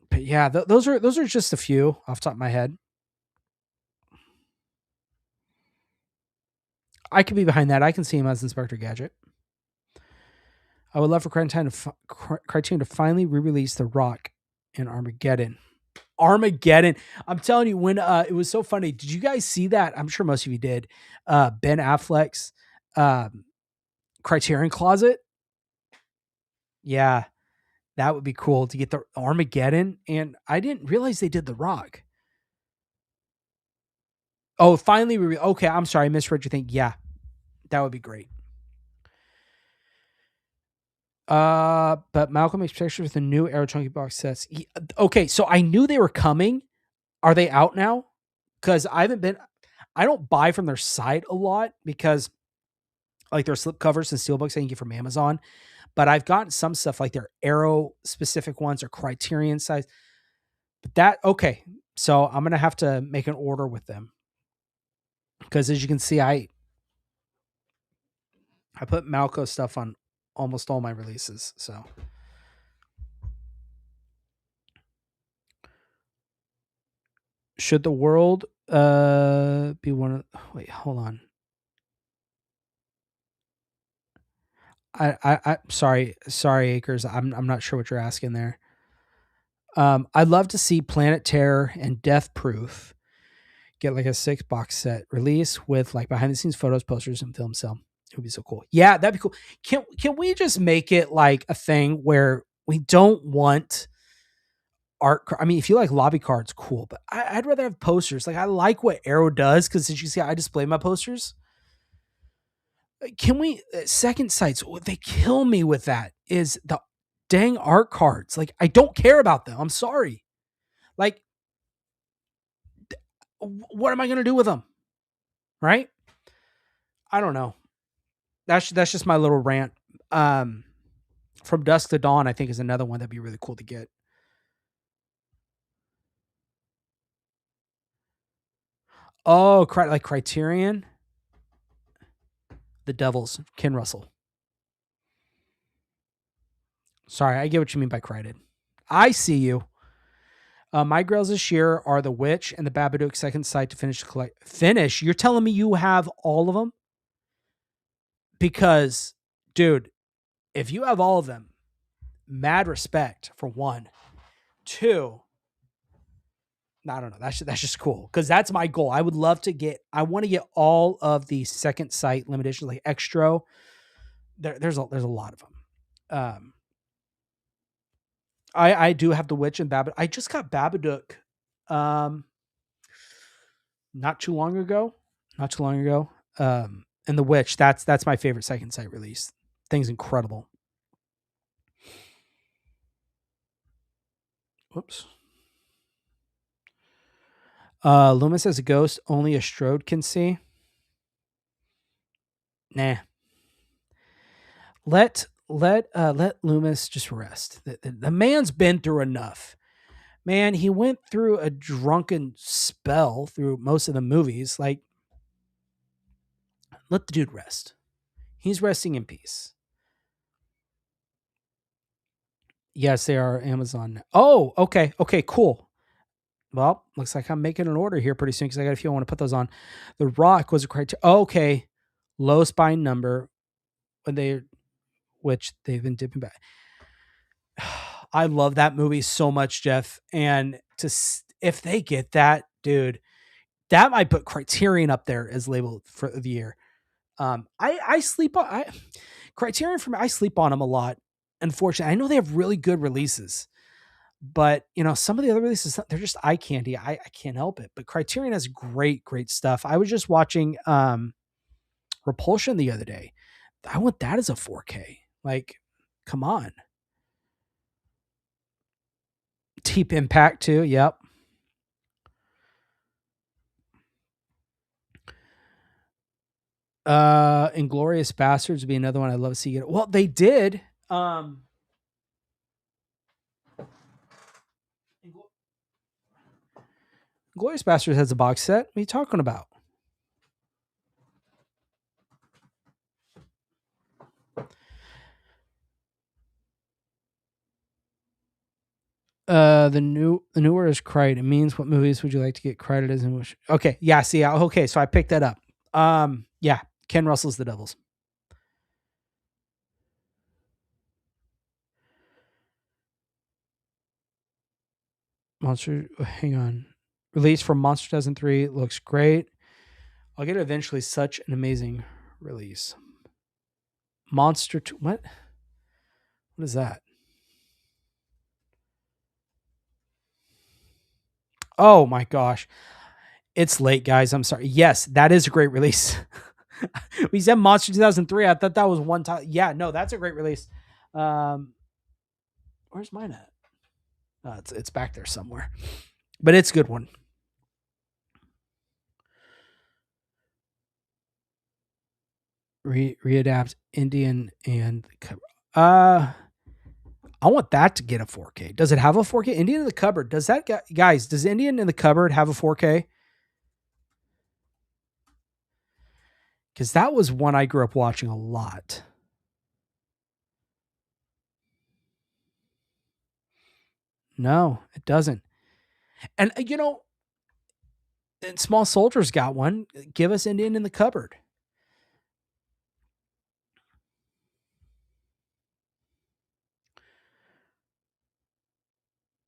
But yeah, those are just a few off the top of my head. I could be behind that. I can see him as Inspector Gadget. I would love for Criterion to finally re-release The Rock in Armageddon. Armageddon. I'm telling you, when it was so funny. Did you guys see that? I'm sure most of you did. Ben Affleck's um, Criterion closet. Yeah, that would be cool to get the Armageddon. And I didn't realize they did The Rock. Oh, finally, okay. I'm sorry, I misread your thing. Yeah, that would be great. But Malcolm makes pictures with the new Arrow Chunky box sets. Okay, so I knew they were coming. Are they out now? Because I don't buy from their site a lot because like their slip covers and steelbooks I can get from Amazon. But I've gotten some stuff like their Arrow specific ones or Criterion size. But okay. So I'm gonna have to make an order with them because as you can see, I put Malco stuff on almost all my releases. So should the world be one of wait, hold on. I sorry, Acres. I'm not sure what you're asking there. I'd love to see Planet Terror and Death Proof get like a 6 box set release with like behind the scenes photos, posters, and film sale. It would be so cool. Yeah, that'd be cool. Can we just make it like a thing where we don't want art? I mean, if you like lobby cards, cool, but I'd rather have posters. Like I like what Arrow does because as you see, I display my posters. Can we second sights? What they kill me with that is the dang art cards. Like I don't care about them. I'm sorry. Like what am I gonna do with them? Right? I don't know. That's just my little rant. Um, from Dusk to Dawn, I think is another one that'd be really cool to get. Oh, like Criterion, the Devils, Ken Russell. Sorry, I get what you mean by Crited. I see you. My grails this year are the Witch and the Babadook second sight to finish. Finish? You're telling me you have all of them? Because, dude, if you have all of them, mad respect for one. Two, I don't know. That's just cool because that's my goal. I would love to get. I want to get all of the second sight limited editions, like extra. There's a lot of them. I do have the Witch and Babadook. I just got Babadook, um, not too long ago. not too long ago. And The Witch, that's my favorite second sight release. Thing's incredible. Whoops. Loomis as a ghost, only a Strode can see. Nah. Let Loomis just rest. The man's been through enough. Man, he went through a drunken spell through most of the movies. Like, let the dude rest. He's resting in peace. Yes, they are Amazon. Oh, okay. Okay, cool. Well, looks like I'm making an order here pretty soon because I got a few I want to put those on. The Rock was a criteria. Oh, okay. Low spine number when they, which they've been dipping back. I love that movie so much, Jeff. And if they get that, dude, that might put Criterion up there as label for the year. I sleep on Criterion for me. I sleep on them a lot. Unfortunately, I know they have really good releases, but some of the other releases, they're just eye candy. I can't help it. But Criterion has great stuff. I was just watching Repulsion the other day. I want that as a 4K. Like, come on. Deep Impact too. Yep. Inglorious Bastards would be another one I'd love to see get. Well, they did. Inglorious Bastards has a box set. What are you talking about? The newer is cried. It means what movies would you like to get credited as in which? Okay, yeah, see, okay, so I picked that up. Yeah, Ken Russell's The Devils. Monster, hang on. Release from Monster 2003 looks great. I'll get it eventually. Such an amazing release. Monster, what? What is that? Oh my gosh. It's late, guys. I'm sorry. Yes, that is a great release. We said Monster 2003. I thought that was one time. Yeah, no, that's a great release. Where's mine at? It's back there somewhere, but it's a good one. Readapt Indian and I want that to get a 4K. Does it have a 4K? Indian in the Cupboard. Does that guys? Does Indian in the Cupboard have a 4K? Because that was one I grew up watching a lot. No, it doesn't. And and Small Soldiers got one. Give us Indian in the Cupboard.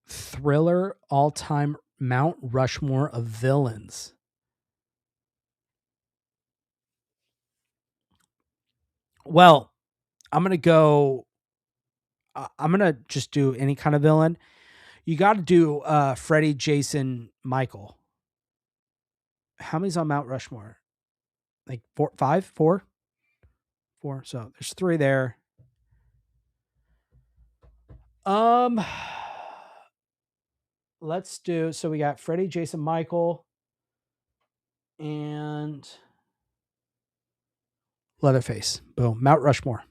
Thriller all time Mount Rushmore of villains. Well, I'm gonna go. I'm gonna just do any kind of villain. You got to do Freddy, Jason, Michael. How many's on Mount Rushmore? Like four, five, four, four. So there's three there. Um, let's do. So we got Freddy, Jason, Michael, and Leatherface. Boom. Mount Rushmore.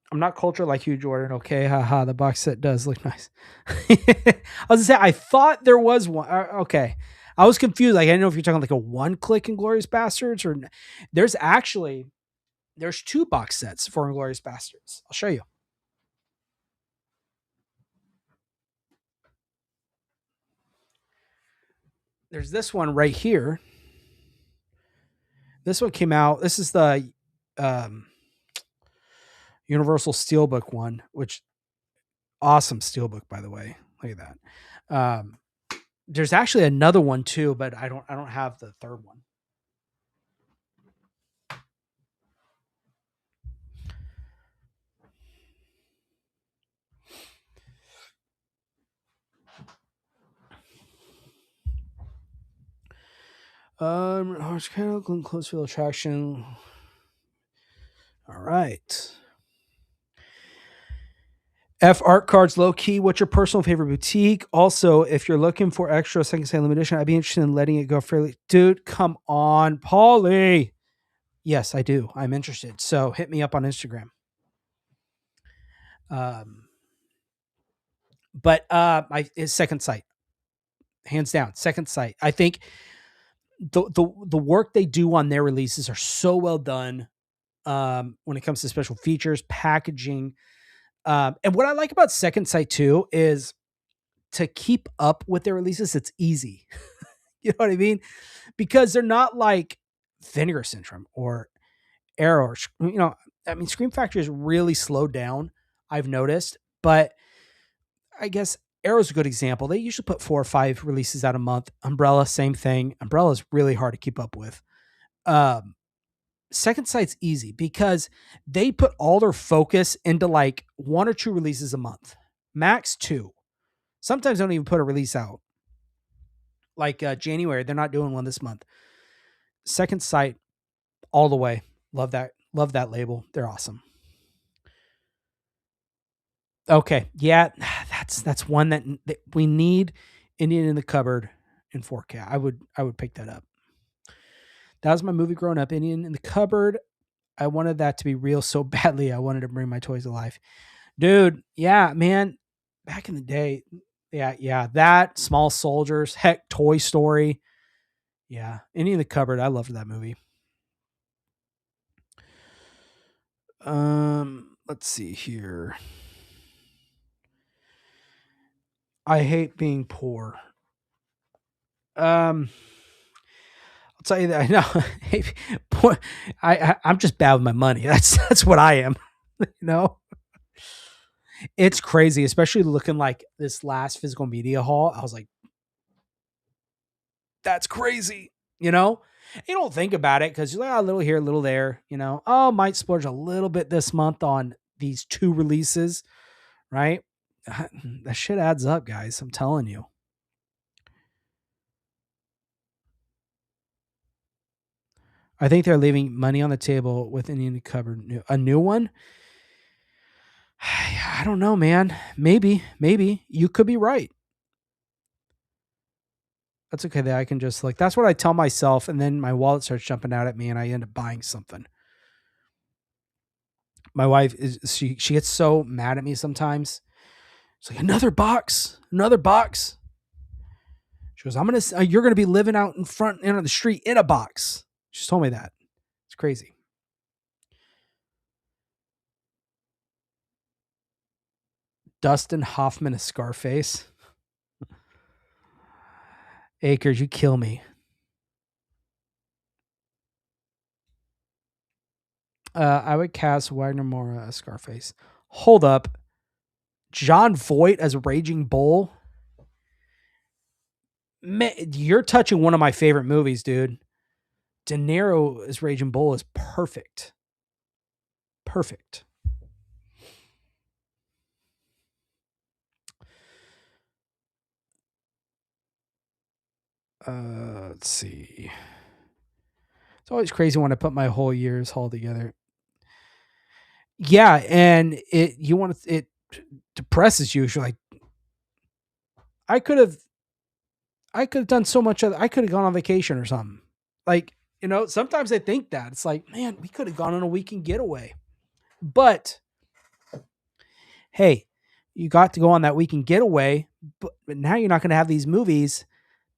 I'm not cultured like you, Jordan. Okay, haha. The box set does look nice. I was gonna say I thought there was one. Okay, I was confused. Like I didn't know if you're talking like a one-click Inglorious Bastards or there's two box sets for Inglorious Bastards. I'll show you. There's this one right here. This one came out. This is the um, Universal Steelbook one, which awesome steelbook by the way. Look at that. There's actually another one too, but I don't have the third one. Horse cattle, close field attraction. All right. F art cards low key. What's your personal favorite boutique? Also, if you're looking for extra second sale limited edition, I'd be interested in letting it go fairly. Dude, come on, Paulie. Yes, I do. I'm interested. So hit me up on Instagram. Um, but my his second site, hands down, second site. I think the work they do on their releases are so well done. When it comes to special features, packaging, and what I like about Second Sight too is to keep up with their releases. It's easy. You know what I mean? Because they're not like Vinegar Syndrome or Arrow. Or, I mean, Scream Factory is really slowed down. I've noticed, but I guess Arrow's a good example. They usually put 4 or 5 releases out a month. Umbrella, same thing. Umbrella is really hard to keep up with. Um, Second Sight's easy because they put all their focus into like 1 or 2 releases a month, max 2. Sometimes they don't even put a release out. Like January, they're not doing one this month. Second Sight, all the way. Love that. Love that label. They're awesome. Okay, yeah, that's one that we need. Indian in the Cupboard in 4K. I would pick that up. That was my movie growing up. Indian in the Cupboard. I wanted that to be real so badly. I wanted to bring my toys to life. Dude, yeah, man. Back in the day, yeah. That Small Soldiers, heck, Toy Story. Yeah, Indian in the Cupboard. I loved that movie. Let's see here. I hate being poor. Um, I'll tell you that I know. Hey, poor, I'm just bad with my money. That's what I am. You know, it's crazy, especially looking like this last physical media haul. I was like, that's crazy. You know, you don't think about it because you're like, oh, a little here, a little there. You know, oh, might splurge a little bit this month on these 2 releases, right? That shit adds up, guys. I'm telling you. I think they're leaving money on the table with Indian Cupboard. A new one? I don't know, man. Maybe you could be right. That's okay. That I can just like that's what I tell myself, and then my wallet starts jumping out at me, and I end up buying something. My wife is she gets so mad at me sometimes. It's like another box, another box. She goes, you're gonna be living out in front of the street in a box. She told me that. It's crazy. Dustin Hoffman is Scarface. Acres, you kill me. I would cast Wagner Moura as Scarface. Hold up. John Voight as Raging Bull. Man, you're touching one of my favorite movies, dude. De Niro as Raging Bull is perfect. Perfect. Let's see. It's always crazy when I put my whole year's haul together. Yeah, and it depresses you. You're like, I could have I could have done so much other I could have gone on vacation or something. Like, sometimes I think that. It's like, man, we could have gone on a weekend getaway. But hey, you got to go on that weekend getaway, but now you're not going to have these movies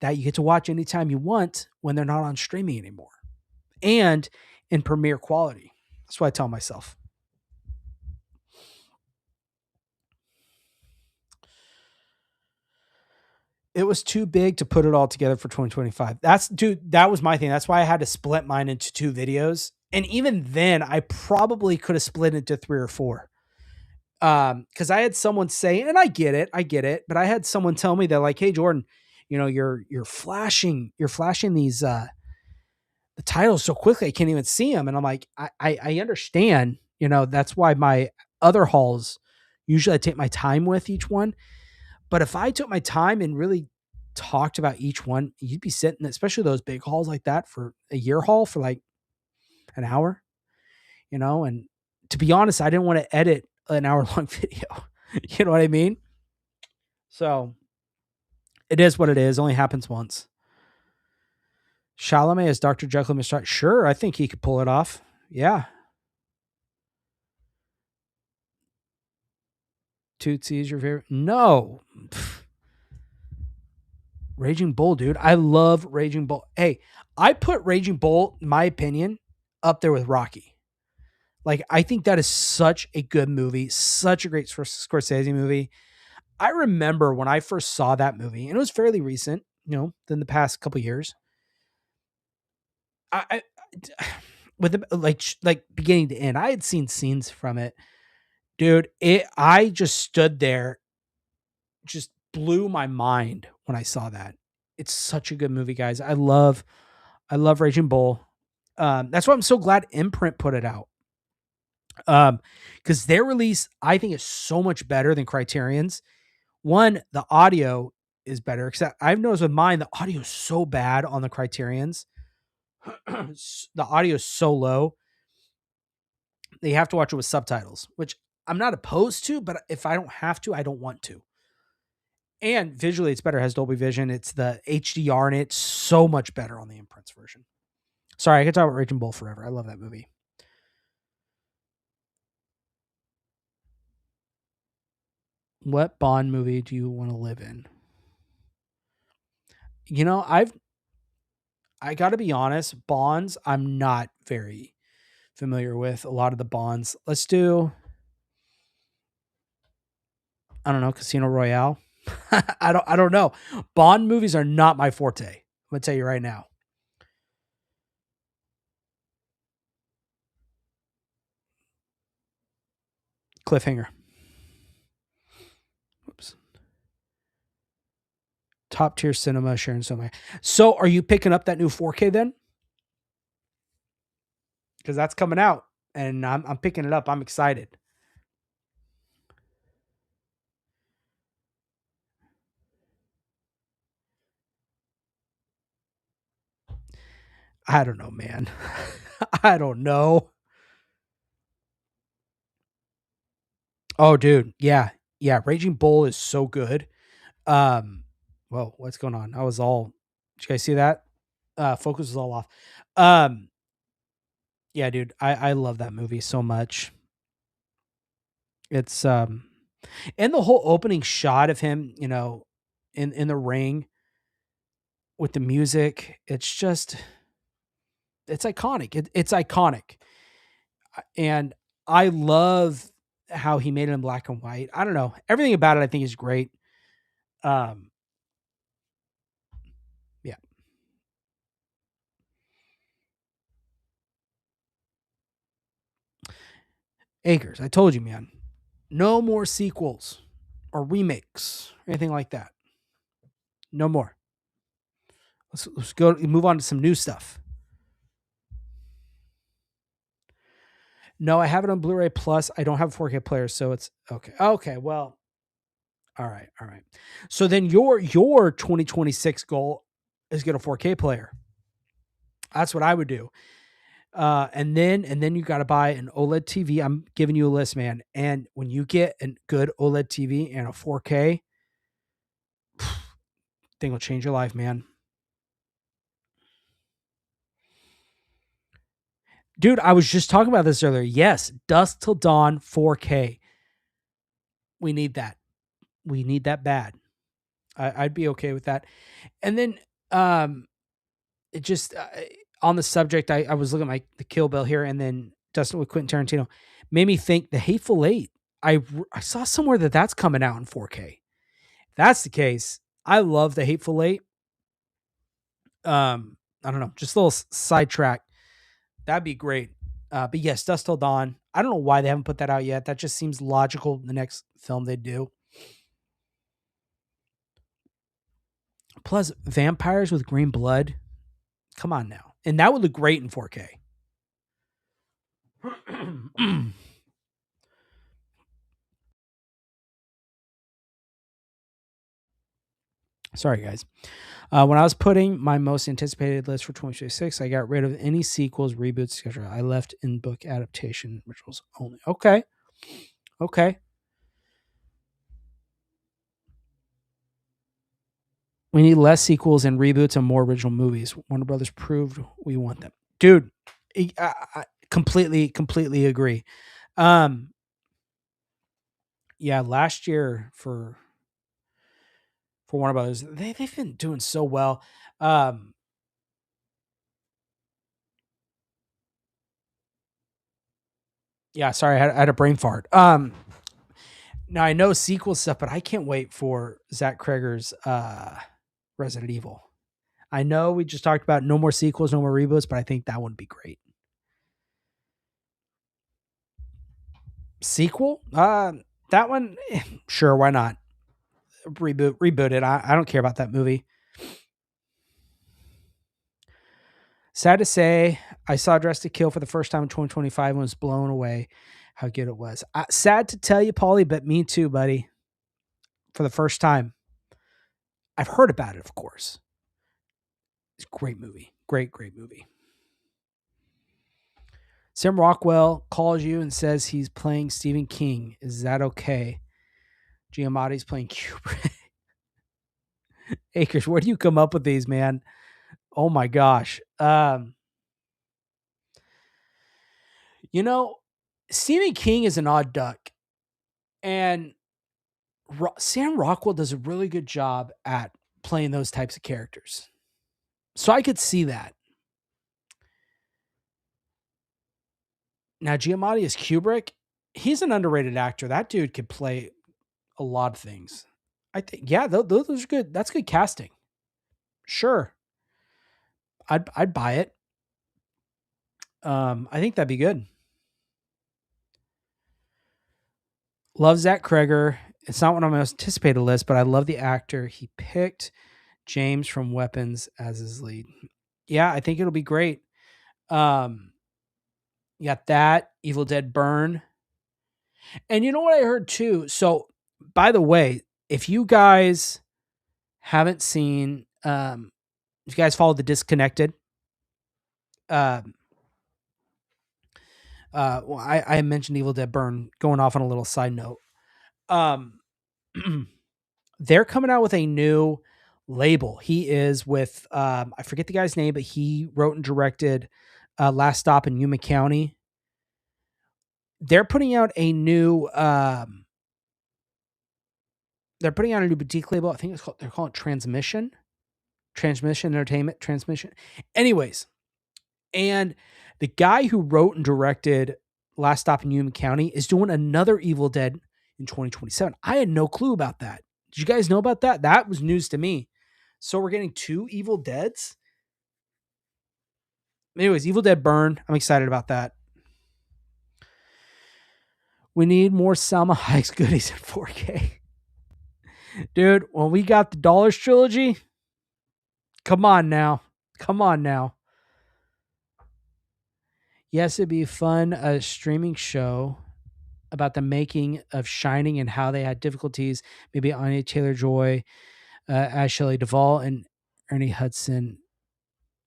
that you get to watch anytime you want when they're not on streaming anymore and in premiere quality. That's what I tell myself. It was too big to put it all together for 2025. That was my thing. That's why I had to split mine into 2 videos. And even then, I probably could have split into 3 or 4. Because I had someone say, and I get it, but I had someone tell me that, like, hey Jordan, you're flashing these the titles so quickly I can't even see them. And I'm like, I understand, that's why my other hauls usually I take my time with each one. But if I took my time and really talked about each one, you'd be sitting, especially those big hauls like that, for a year haul for like an hour, and to be honest, I didn't want to edit an hour long video. You know what I mean? So it is what it is. Only happens once. Chalamet as Dr. Jekyll and Mr. Hyde. Sure, I think he could pull it off. Yeah. Tootsie is your favorite? No. Pff, Raging Bull, dude. I love Raging Bull. Hey, I put Raging Bull, in my opinion, up there with Rocky. Like, I think that is such a good movie, such a great Scorsese movie. I remember when I first saw that movie, and it was fairly recent, than the past couple years. I with the, like beginning to end, I had seen scenes from it, dude. I just stood there, just blew my mind when I saw that. It's such a good movie, guys. I love Raging Bull. That's why I'm so glad Imprint put it out. Because their release, I think, is so much better than Criterion's. One, the audio is better. Except I've noticed with mine, the audio is so bad on the Criterion's. The audio is so low. They have to watch it with subtitles, which I'm not opposed to, but if I don't have to, I don't want to. And visually, it's better. It has Dolby Vision. It's the HDR in it. So much better on the Imprints version. Sorry, I could talk about Raging Bull forever. I love that movie. What Bond movie do you want to live in? I got to be honest. Bonds, I'm not very familiar with a lot of the Bonds. Let's do, I don't know, Casino Royale. I don't know. Bond movies are not my forte. I'm gonna tell you right now. Cliffhanger. Oops. Top tier cinema, Sharon Stone. So, are you picking up that new 4K then? Because that's coming out, and I'm picking it up. I'm excited. I don't know, man. I don't know. Oh, dude, yeah, yeah. Raging Bull is so good. Um, Whoa, what's going on? I was all. Did you guys see that? Focus was all off. Um, yeah, dude, I love that movie so much. It's and the whole opening shot of him, in the ring with the music. It's iconic. It's iconic, and I love how he made it in black and white. I don't know, everything about it. I think is great. Um, yeah, Acres. I told you, man. No more sequels or remakes or anything like that. No more. Let's go move on to some new stuff. No, I have it on Blu-ray Plus. I don't have a 4K player, so it's okay. Okay, well, all right, all right. So then your 2026 goal is get a 4K player. That's what I would do. And then you got to buy an OLED TV. I'm giving you a list, man. And when you get a good OLED TV and a 4K, thing will change your life, man. Dude, I was just talking about this earlier. Yes, Dusk Till Dawn 4K. We need that. We need that bad. I'd be okay with that. And then um it just on the subject, I was looking at the Kill Bill here, and then Dustin with Quentin Tarantino made me think the Hateful Eight. I saw somewhere that that's coming out in 4K. If that's the case, I love the Hateful Eight. I don't know, just a little sidetrack. That'd be great. But yes, Dust Till Dawn. I don't know why they haven't put that out yet. That just seems logical. The next film they do. Plus, vampires with green blood. Come on now, and that would look great in 4K. Sorry, guys. When I was putting my most anticipated list for 2026, I got rid of any sequels, reboots, etc. I left in book adaptation rituals only. Okay. Okay. We need less sequels and reboots and more original movies. Warner Brothers proved we want them. Dude, I completely agree. Um, yeah, last year for Warner Brothers, they've been doing so well. Um, yeah, sorry, I had a brain fart. Now I know sequel stuff, but I can't wait for Zach Kreger's Resident Evil. I know we just talked about no more sequels, no more reboots, but I think that would be great. Sequel? That one, sure, why not? Reboot it. I don't care about that movie. Sad to say, I saw Dress to Kill for the first time in 2025 and was blown away how good it was. Sad to tell you, Paulie, but me too, buddy. For the first time, I've heard about it, of course. It's a great movie. Great movie. Sam Rockwell calls you and says he's playing Stephen King. Is that okay? Giamatti's playing Kubrick. Akers, where do you come up with these, man? Oh my gosh. You know, Stephen King is an odd duck, and Sam Rockwell does a really good job at playing those types of characters. So I could see that. Now, Giamatti is Kubrick. He's an underrated actor. That dude could play a lot of things. I think, yeah, those are good. That's good casting. Sure, I'd buy it. I think that'd be good. Love Zach Kreger. It's not one on my most anticipated list, but I love the actor. He picked James from Weapons as his lead. Yeah, I think it'll be great. Um, you got that Evil Dead Burn, and you know what I heard too. So, by the way, if you guys haven't seen, if you guys follow the Disconnected, um, well, I mentioned Evil Dead Burn. Going off on a little side note, um, they're coming out with a new label. He is with I forget the guy's name, but he wrote and directed Last Stop in Yuma County. They're putting out a new boutique label. I think they're calling it Transmission Entertainment Transmission. Anyways, and the guy who wrote and directed Last Stop in Yuma County is doing another Evil Dead in 2027. I had no clue about that. Did you guys know about that? That was news to me. So we're getting two Evil Deads. Anyways, Evil Dead Burn. I'm excited about that. We need more Selma Hayek goodies in 4K. Dude, when we got the Dollars trilogy, come on now. Come on now. Yes, it'd be fun. A streaming show about the making of Shining and how they had difficulties. Maybe Anya Taylor Joy, as Shelley Duvall, and Ernie Hudson.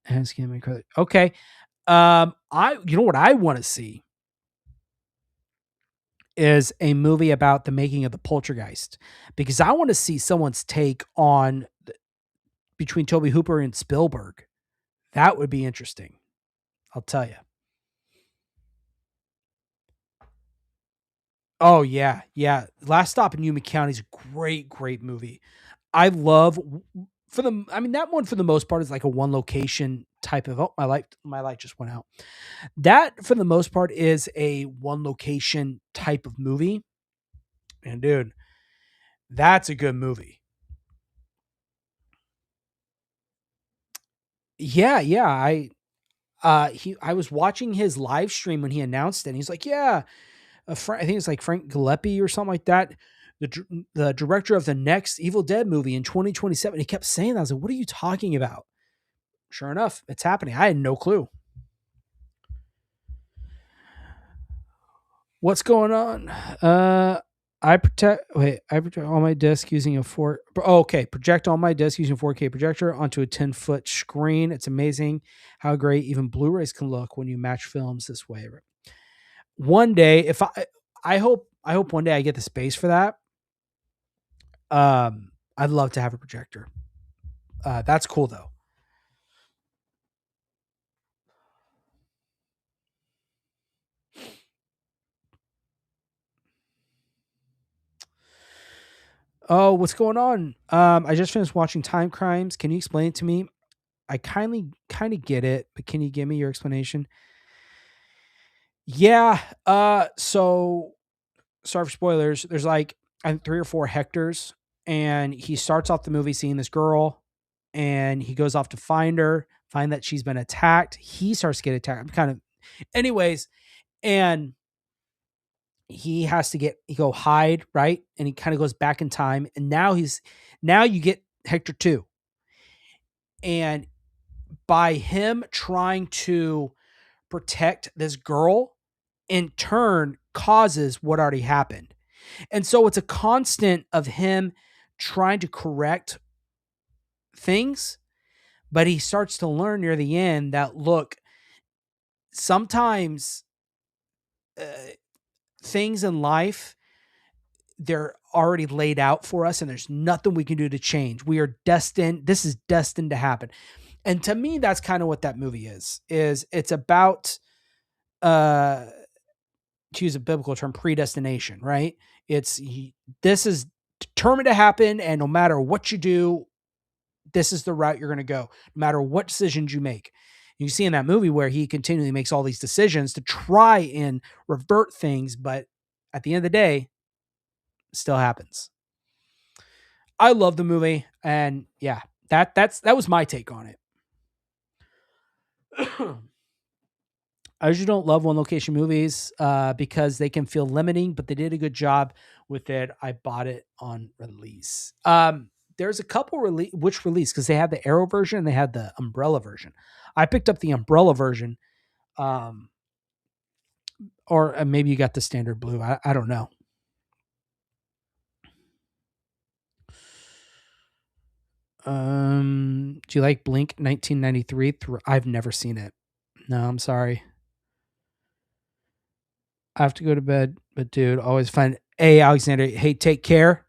Okay. You know what I want to see is a movie about the making of the Poltergeist, because I want to see someone's take on between Toby Hooper and Spielberg. That would be interesting. I'll tell you. Oh yeah, yeah. Last Stop in Yuma County is a great movie. I love for the. I mean, that one for the most part is like a one location type of. Oh, my light just went out. That for the most part is a one location type of movie. And dude, that's a good movie. Yeah, yeah. I was watching his live stream when he announced it. And he's like, yeah, I think it's like Frank Gillespie or something like that. The director of the next Evil Dead movie in 2027. He kept saying that. I was like, what are you talking about? Sure enough, it's happening. I had no clue. What's going on? I protect all my disc using a four. Oh, okay, project all my disc using a 4K projector onto a 10-foot screen. It's amazing how great even Blu-rays can look when you match films this way. One day, if I hope one day I get the space for that. I'd love to have a projector. That's cool though. Oh, what's going on? I just finished watching Time Crimes. Can you explain it to me? I kindly kind of get it, but can you give me your explanation? Yeah. So sorry for spoilers. There's like I think 3 or 4 Hectors, and he starts off the movie seeing this girl, and he goes off to find her, find that she's been attacked. He starts to get attacked. I'm kind of, anyways, and he has to he go hide, right, and he kind of goes back in time, and now you get Hector 2, and by him trying to protect this girl in turn causes what already happened. And so it's a constant of him trying to correct things, but he starts to learn near the end that look, sometimes uh, things in life, they're already laid out for us and there's nothing we can do to change. We are destined, this is destined to happen. And to me that's kind of what that movie is it's about uh to use a biblical term, predestination, right? This is determined to happen, and no matter what you do, this is the route you're going to go, no matter what decisions you make. You see in that movie where he continually makes all these decisions to try and revert things, but at the end of the day, it still happens. I love the movie, and yeah, that was my take on it. I usually don't love one location movies because they can feel limiting, but they did a good job with it. I bought it on release. There's a couple which release because they had the Arrow version and they had the Umbrella version. I picked up the Umbrella version, um, or maybe you got the standard blue. I don't know. Do you like Blink 1993? I've never seen it. No, I'm sorry. I have to go to bed, but dude, always fun. Hey, Alexander. Hey, take care.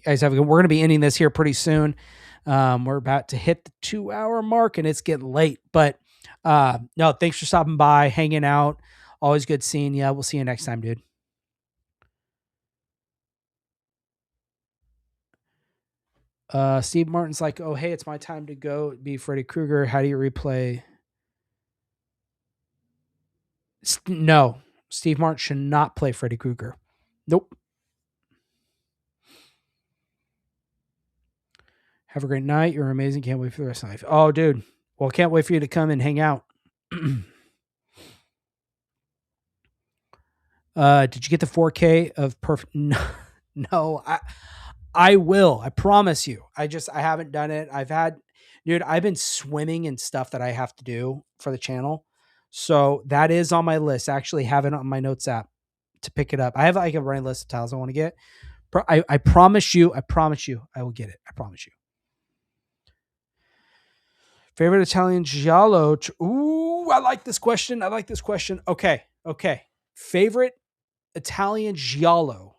Guys have a good, we're going to be ending this here pretty soon. We're about to hit the 2 hour mark and it's getting late, but no, thanks for stopping by, hanging out. Always good seeing you. We'll see you next time, dude. Steve Martin's like, oh, hey, it's my time to go be Freddy Krueger. How do you replay? No, Steve Martin should not play Freddy Krueger. Nope. Have a great night. You're amazing. Can't wait for the rest of life. Oh, dude. Well, can't wait for you to come and hang out. Did you get the 4K of perfect? No, no, I will. I promise you. I haven't done it. Dude, I've been swimming in stuff that I have to do for the channel. So that is on my list. I actually have it on my notes app to pick it up. I have like a running list of tiles I want to get. I promise you, I will get it. I promise you. Favorite Italian giallo? Ooh, I like this question. I like this question. Okay. Okay. Favorite Italian giallo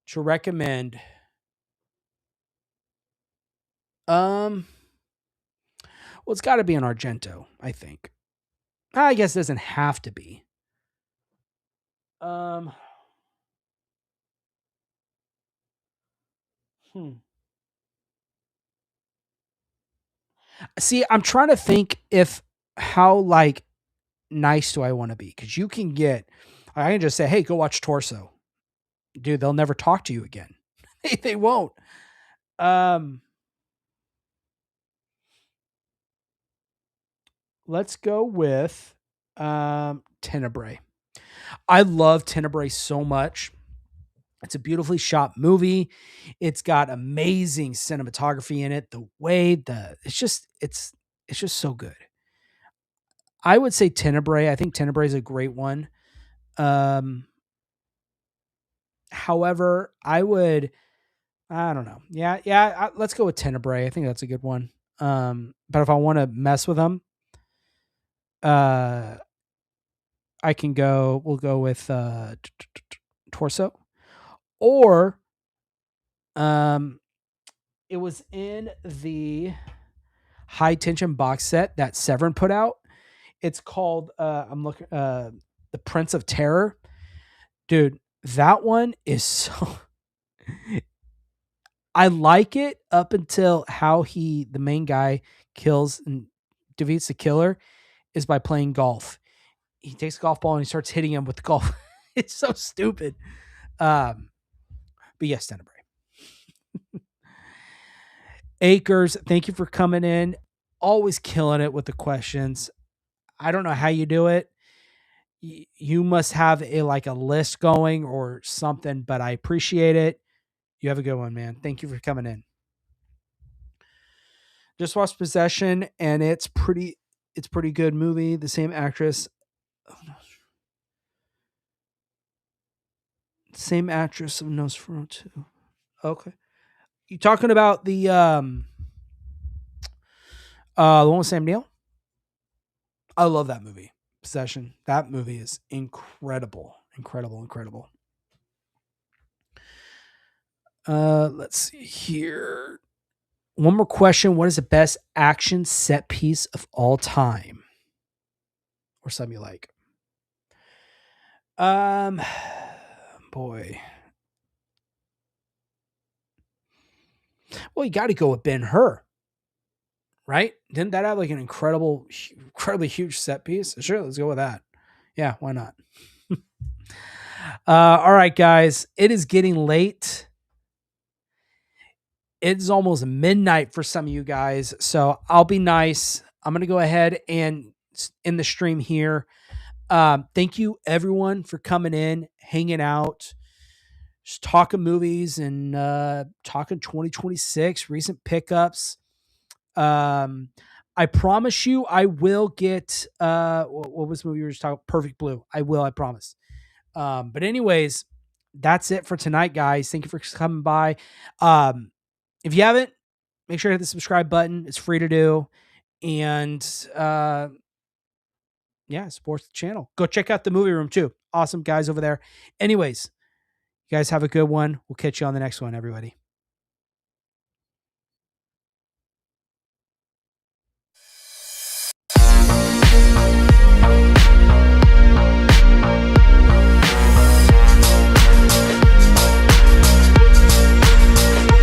to recommend. Um, well, it's got to be an Argento, I think. I guess it doesn't have to be. Um, hmm. See, I'm trying to think if how like nice do I want to be? Because you can get, I can just say, hey, go watch Torso, dude. They'll never talk to you again. They won't. Um, let's go with Tenebrae. I love Tenebrae so much. It's a beautifully shot movie. It's got amazing cinematography in it. The way it's just so good. I would say Tenebrae. I think Tenebrae is a great one. Um, However, I would, I don't know. Yeah, yeah. Let's go with Tenebrae. I think that's a good one. But if I want to mess with them, uh, I can go. We'll go with Torso, or um, it was in the high tension box set that Severin put out. It's called I'm looking The Prince of Terror. Dude, that one is so I like it up until how the main guy kills and defeats the killer is by playing golf. He takes a golf ball and he starts hitting him with the golf. It's so stupid. Um, but yes, Tenebrae. Acres, thank you for coming in. Always killing it with the questions. I don't know how you do it. You must have a list going or something, but I appreciate it. You have a good one, man. Thank you for coming in. Just watched Possession, and it's pretty good movie. The same actress, same actress of Nosferatu. Okay, you talking about the one with Sam Neill? I love that movie, Possession. That movie is incredible, incredible, incredible. Let's see here. One more question. What is the best action set piece of all time? Or something you like? Um, boy. Well, you got to go with Ben-Hur, right? Didn't that have like an incredibly huge set piece? Sure, let's go with that. Yeah, why not? All right, guys. It is getting late. It's almost midnight for some of you guys. So I'll be nice. I'm going to go ahead and end the stream here. Thank you, everyone, for coming in, hanging out, just talking movies and talking 2026, recent pickups. I promise you, I will get what was the movie we were just talking? Perfect Blue. I will. I promise. But anyways, that's it for tonight, guys. Thank you for coming by. If you haven't, make sure to hit the subscribe button. It's free to do, and yeah, support the channel. Go check out the movie room too. Awesome guys over there. Anyways, you guys have a good one. We'll catch you on the next one, everybody.